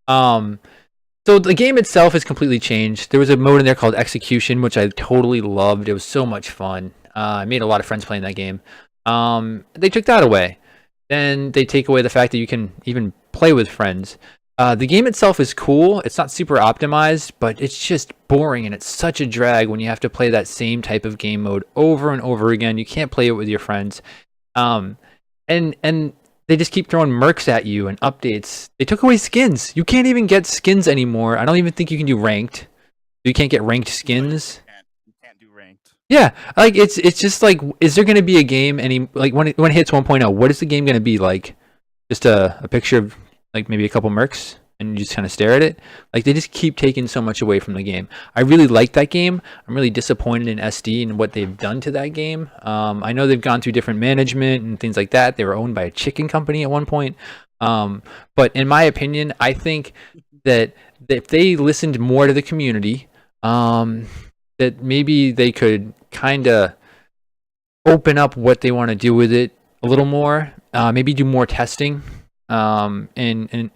So the game itself is completely changed. There was a mode in there called Execution, which I totally loved. It was so much fun. I made a lot of friends playing that game. They took that away. Then they take away the fact that you can even play with friends. The game itself is cool. It's not super optimized, but it's just boring and it's such a drag when you have to play that same type of game mode over and over again. You can't play it with your friends. And they just keep throwing mercs at you and updates. They took away skins. You can't even get skins anymore. I don't even think you can do ranked. You can't get ranked skins. You can't do ranked. Yeah, like it's just like, is there going to be a game when it hits 1.0? What is the game going to be like? Just a picture of like maybe a couple mercs and you just kind of stare at it. Like they just keep taking so much away from the game. I really like that game. I'm really disappointed in SD and what they've done to that game. I know they've gone through different management and things like that. They were owned by a chicken company at one point. But in my opinion, I think that if they listened more to the community, that maybe they could kind of open up what they want to do with it a little more. Maybe do more testing. And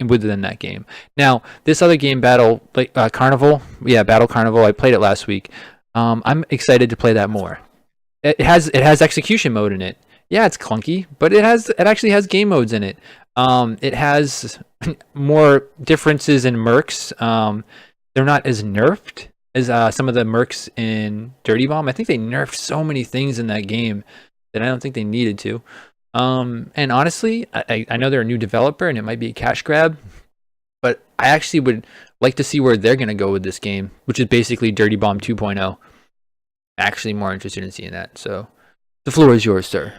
within that game. Now, this other game, Battle Carnival, Battle Carnival. I played it last week. I'm excited to play that more. It has execution mode in it. Yeah, it's clunky, but it actually has game modes in it. It has more differences in mercs. They're not as nerfed as some of the mercs in Dirty Bomb. I think they nerfed so many things in that game that I don't think they needed to. And honestly, I know they're a new developer and it might be a cash grab, but I actually would like to see where they're going to go with this game, which is basically Dirty Bomb 2.0. Actually more interested in seeing that. So the floor is yours, sir.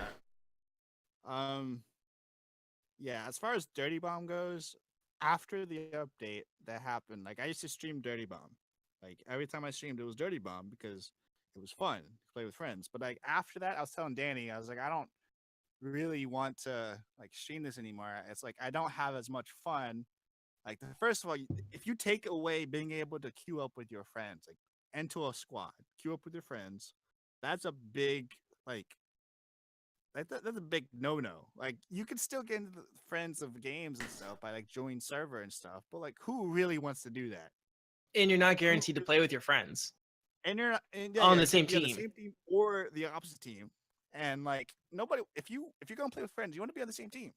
Yeah, as far as Dirty Bomb goes, after the update that happened, like I used to stream Dirty Bomb. Like every time I streamed, it was Dirty Bomb because it was fun to play with friends. But like after that, I was telling Danny, I was like, I don't really want to like stream this anymore. It's like I don't have as much fun. Like first of all, if you take away being able to queue up with your friends, like enter a squad, queue up with your friends, that's a big that's a big no. Like you can still get into the friends of games and stuff by like joining server and stuff, but like who really wants to do that? And you're not guaranteed to play with your friends. And you're not on the same team. The same team or the opposite team. And like nobody, if you're gonna play with friends, you want to be on the same team.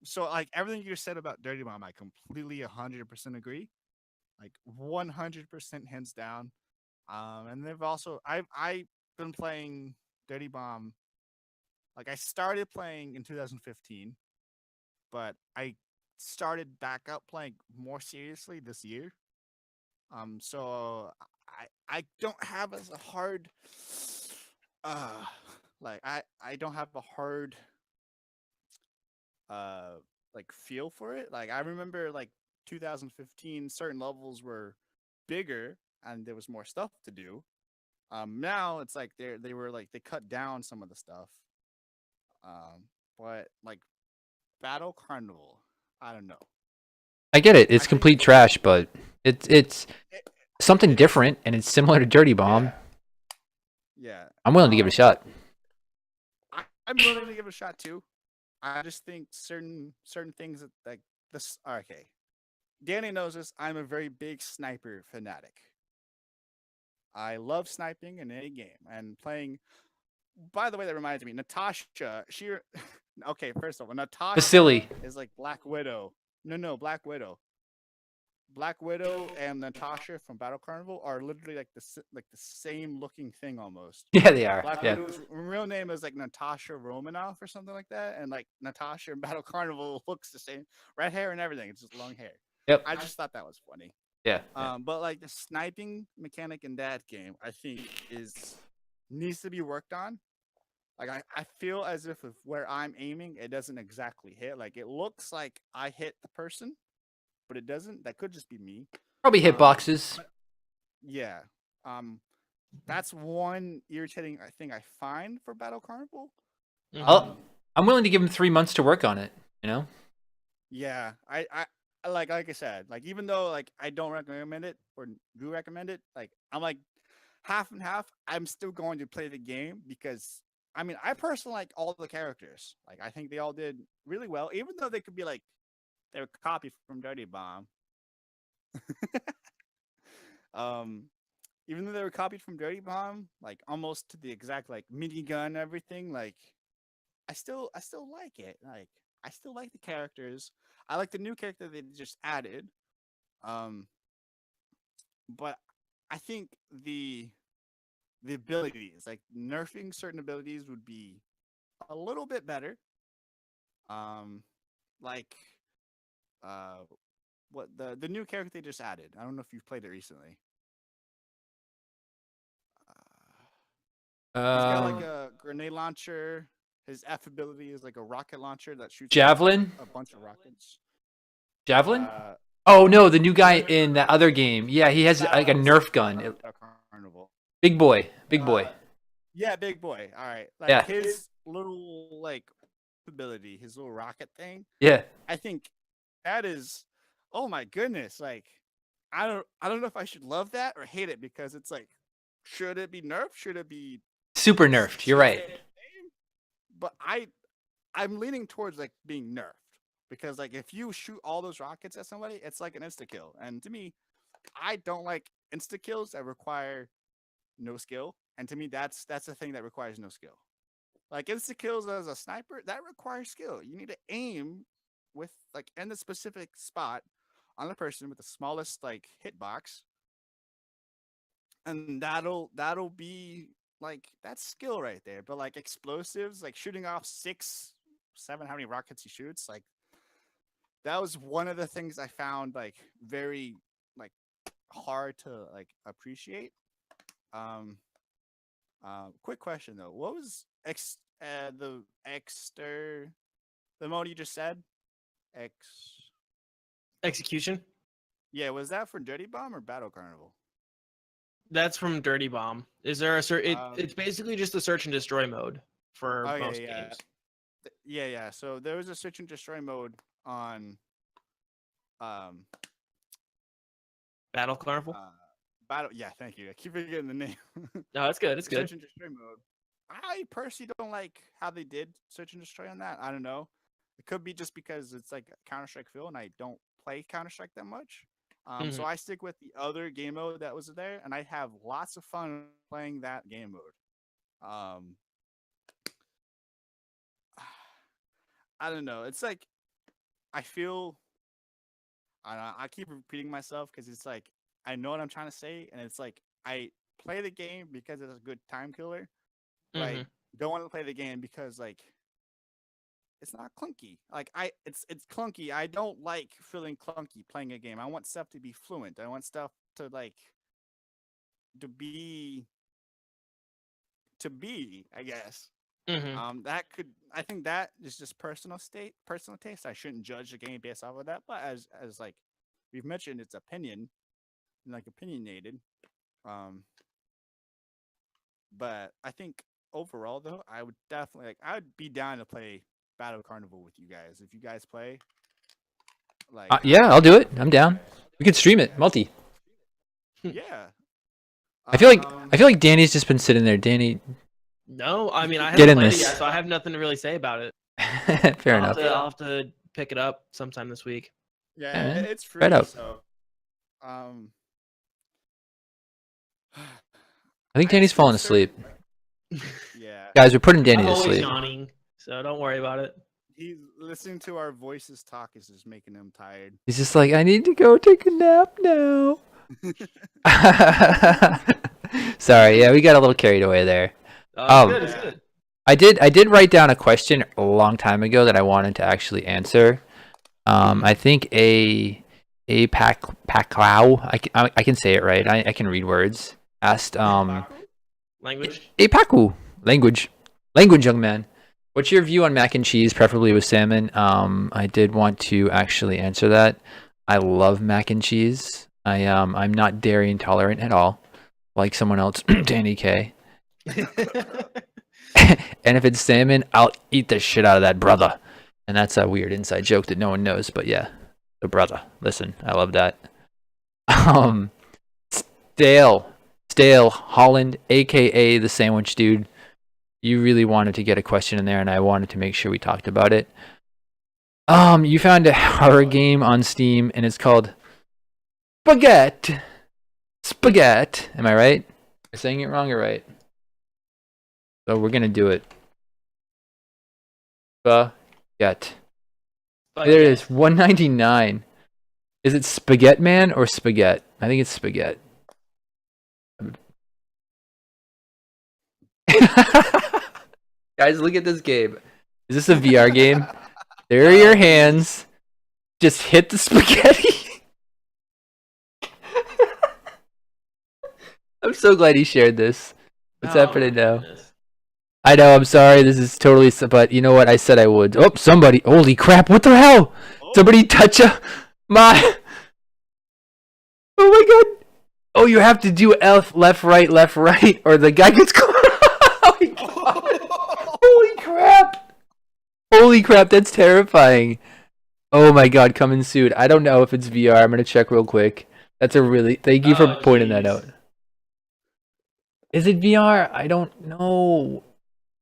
So like everything you just said about Dirty Bomb, I completely 100% agree. Like 100% hands down. And they've also I've been playing Dirty Bomb. Like I started playing in 2015, but I started back up playing more seriously this year. So I don't have as a hard uh like I don't have a hard uh like feel for it. Like I remember like 2015 certain levels were bigger and there was more stuff to do. Now it's like they were like they cut down some of the stuff. But like Battle Carnival, I don't know. I get it. I It's think complete trash, but it's it, something it is different, and it's similar to Dirty Bomb. yeah. Yeah. I'm willing to give it a shot. I'm willing to give it a shot too. I just think certain things that like this. Okay, Danny knows this. I'm a very big sniper fanatic. I love sniping in any game and playing. By the way, that reminds me, Natasha. She okay. First of all, Natasha Vasily. is like Black Widow. No, Black Widow. Black Widow and Natasha from Battle Carnival are literally like the same looking thing almost. Yeah, they are. Black Yeah. Widow's real name is like Natasha Romanoff or something like that, and like Natasha in Battle Carnival looks the same, red hair and everything. It's just long hair. Yep. I just thought that was funny. Yeah. But like the sniping mechanic in that game, I think needs to be worked on. Like I feel as if where I'm aiming, it doesn't exactly hit. Like it looks like I hit the person, but it doesn't. That could just be me. Probably hit boxes. Yeah. That's one irritating thing I find for Battle Carnival. I'm willing to give him 3 months to work on it. You know. Yeah, I like I said, like even though like I don't recommend it or do recommend it, like I'm like half and half. I'm still going to play the game because I mean I personally like all the characters. Like I think they all did really well, even though they could be like they were copied from Dirty Bomb. um, even though they were copied from Dirty Bomb, like almost to the exact like minigun and everything, like I still like it. Like I still like the characters. I like the new character they just added. Um, but I think the abilities, like nerfing certain abilities, would be a little bit better. Um, like what the new character they just added. I don't know if you've played it recently. He's got like a grenade launcher. His F ability is like a rocket launcher that shoots Javelin. a bunch of rockets. Javelin. Oh no, the new guy in that other game. Yeah, he has like a Nerf gun. Carnival. Big boy. Big boy. Yeah, big boy. All right. Like Yeah. his little like ability, his little rocket thing. Yeah. I think that is oh my goodness. Like I don't know if I should love that or hate it because it's like should it be nerfed? Should it be Super nerfed. You're right. But I'm leaning towards like being nerfed because like if you shoot all those rockets at somebody, it's like an insta kill. And to me, I don't like insta kills that require no skill. And to me, that's the thing that requires no skill. Like insta kills as a sniper, that requires skill. You need to aim with like in the specific spot on the person with the smallest like hitbox, and that'll be like that's skill right there. But like explosives, like shooting off 6, 7, how many rockets he shoots, like that was one of the things I found like very like hard to like appreciate. Quick question though, what was the the mode you just said? Execution. Yeah, was that for Dirty Bomb or Battle Carnival? That's from Dirty Bomb. Is there a it's basically just a search and destroy mode for most games. Yeah. So there was a search and destroy mode on Battle Carnival. Yeah, thank you. I keep forgetting the name. No, that's good. It's good. Search and destroy mode. I personally don't like how they did search and destroy on that. I don't know. It could be just because it's like Counter-Strike feel and I don't play Counter-Strike that much. So I stick with the other game mode that was there, and I have lots of fun playing that game mode. I don't know. It's like I feel I keep repeating myself because it's like I know what I'm trying to say, and it's like I play the game because it's a good time killer. But I don't want to play the game because like it's not clunky. Like it's clunky. I don't like feeling clunky playing a game. I want stuff to be fluent. I want stuff to like to be I guess. Mhm. That could, I think that is just personal taste. I shouldn't judge the game based off of that, but as like we've mentioned, it's opinion and like opinionated. Um, but I think overall though, I would definitely I would be down to play Battle Carnival with you guys if you guys play. Like Yeah, I'll do it. I'm down. We could stream it multi. yeah. I feel like Danny's just been sitting there. Danny, No, I mean I Get haven't in played this. it yet, so I have nothing to really say about it. fair I'll enough. I'll have to pick it up sometime this week. Yeah, man. it's free. Right up. So, um, I think Danny's falling asleep. Yeah, Guys, we're putting Danny I'm to always sleep. yawning, so don't worry about it. he's listening to our voices talk is just making him tired. He's just like, I need to go take a nap now. Sorry, yeah, we got a little carried away there. Good, it's good. I did write down a question a long time ago that I wanted to actually answer. I think a Paclau, I can say it right. I can read words. Asked Language. Paku language, young man. What's your view on mac and cheese, preferably with salmon? I did want to actually answer that. I love mac and cheese. I'm not dairy intolerant at all, like someone else, Danny K. And if it's salmon, I'll eat the shit out of that, brother. And that's a weird inside joke that no one knows, but yeah, the brother. Listen, I love that. Stale Holland, aka the sandwich dude. You really wanted to get a question in there, and I wanted to make sure we talked about it. You found a horror game on Steam, and it's called Spaghetti. Am I right? Am I saying it wrong or right? So we're gonna do it. Spaghetti. There it is, $1.99. Is it Spaghetti Man or Spaghetti? I think it's Spaghetti. Guys, look at this game. Is this a VR game? There are your hands. Just hit the spaghetti. I'm so glad he shared this. What's happening now? I know, I'm sorry, this is totally, but you know what? I said I would. Oh, somebody, holy crap, what the hell? Somebody touch my, oh my god. Oh, you have to do left, right, or the guy gets caught. Oh my god. Holy crap, that's terrifying. Oh my god, coming soon. I don't know if it's VR, I'm gonna check real quick. That's a really, thank you for pointing that out. Is it VR? I don't know.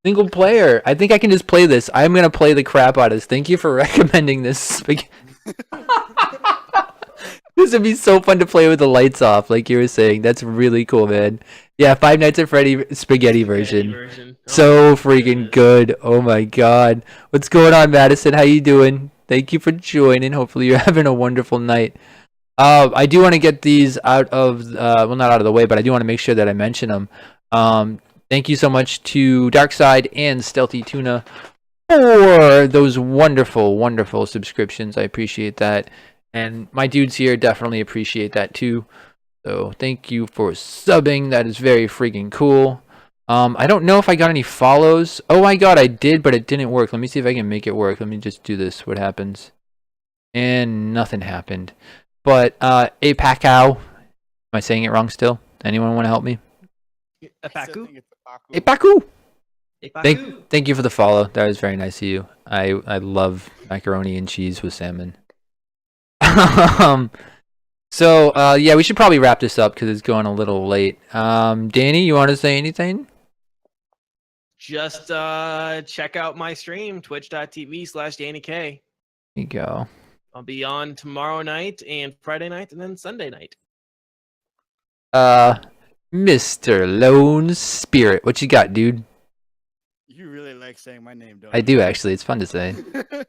Single player. I think I can just play this. I'm gonna play the crap out of this. Thank you for recommending this. This would be so fun to play with the lights off, like you were saying. That's really cool, man. Yeah, Five Nights at Freddy spaghetti version. So freaking good. Oh my god. What's going on, Madison? How you doing? Thank you for joining. Hopefully you're having a wonderful night. I do want to get these out of, well, not out of the way, but I do want to make sure that I mention them. Thank you so much to Darkside and Stealthy Tuna for those wonderful, wonderful subscriptions. I appreciate that. And my dudes here definitely appreciate that too. So thank you for subbing. That is very freaking cool. I don't know if I got any follows. Oh my god, I did, but it didn't work. Let me see if I can make it work. Let me just do this. What happens? And nothing happened. But Apacau, am I saying it wrong still? Anyone want to help me? Apaku? Apaku. Thank you for the follow. That was very nice of you. I love macaroni and cheese with salmon. So yeah, we should probably wrap this up because it's going a little late. Danny, you want to say anything? Just check out my stream, twitch.tv/DannyK. There you go. I'll be on tomorrow night and Friday night and then Sunday night. Mr. Lone Spirit, what you got, dude? You really like saying my name, don't I do actually. It's fun to say. I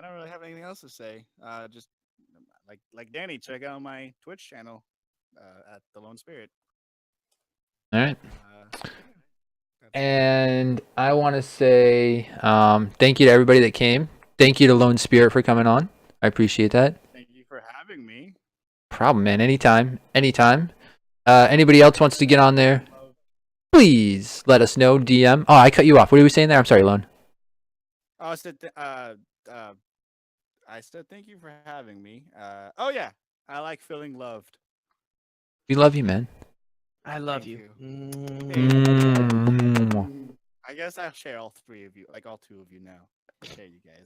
don't really have anything else to say. Just like Danny, check out my Twitch channel at the Lone Spirit. All right. And I want to say thank you to everybody that came. Thank you to Lone Spirit for coming on. I appreciate that. Thank you for having me. Problem, man. Anytime. Anybody else wants to get on there? Please let us know. DM. Oh, I cut you off. What are we saying there? I'm sorry, Lone. Oh, I said, I said thank you for having me. Oh yeah, I like feeling loved. We love you, man. I love Thank you. Mm. I guess I'll share all three of you, like all two of you now. Okay, you guys.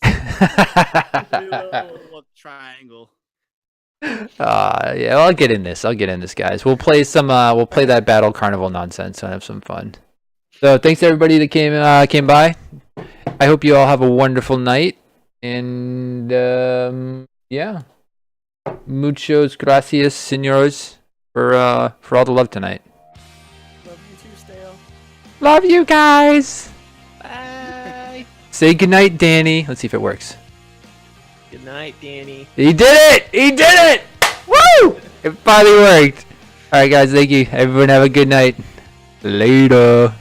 Little triangle. Yeah, I'll get in this. Guys. We'll play some. We'll play that Battle Carnival nonsense and have some fun. So thanks to everybody that came by. I hope you all have a wonderful night. And yeah, muchos gracias, señores, for all the love tonight. Love you too, Stale. Love you guys. Bye. Say goodnight, Danny. Let's see if it works. Good night, Danny. He did it! He did it! Woo! It finally worked. All right, guys. Thank you. Everyone have a good night. Later.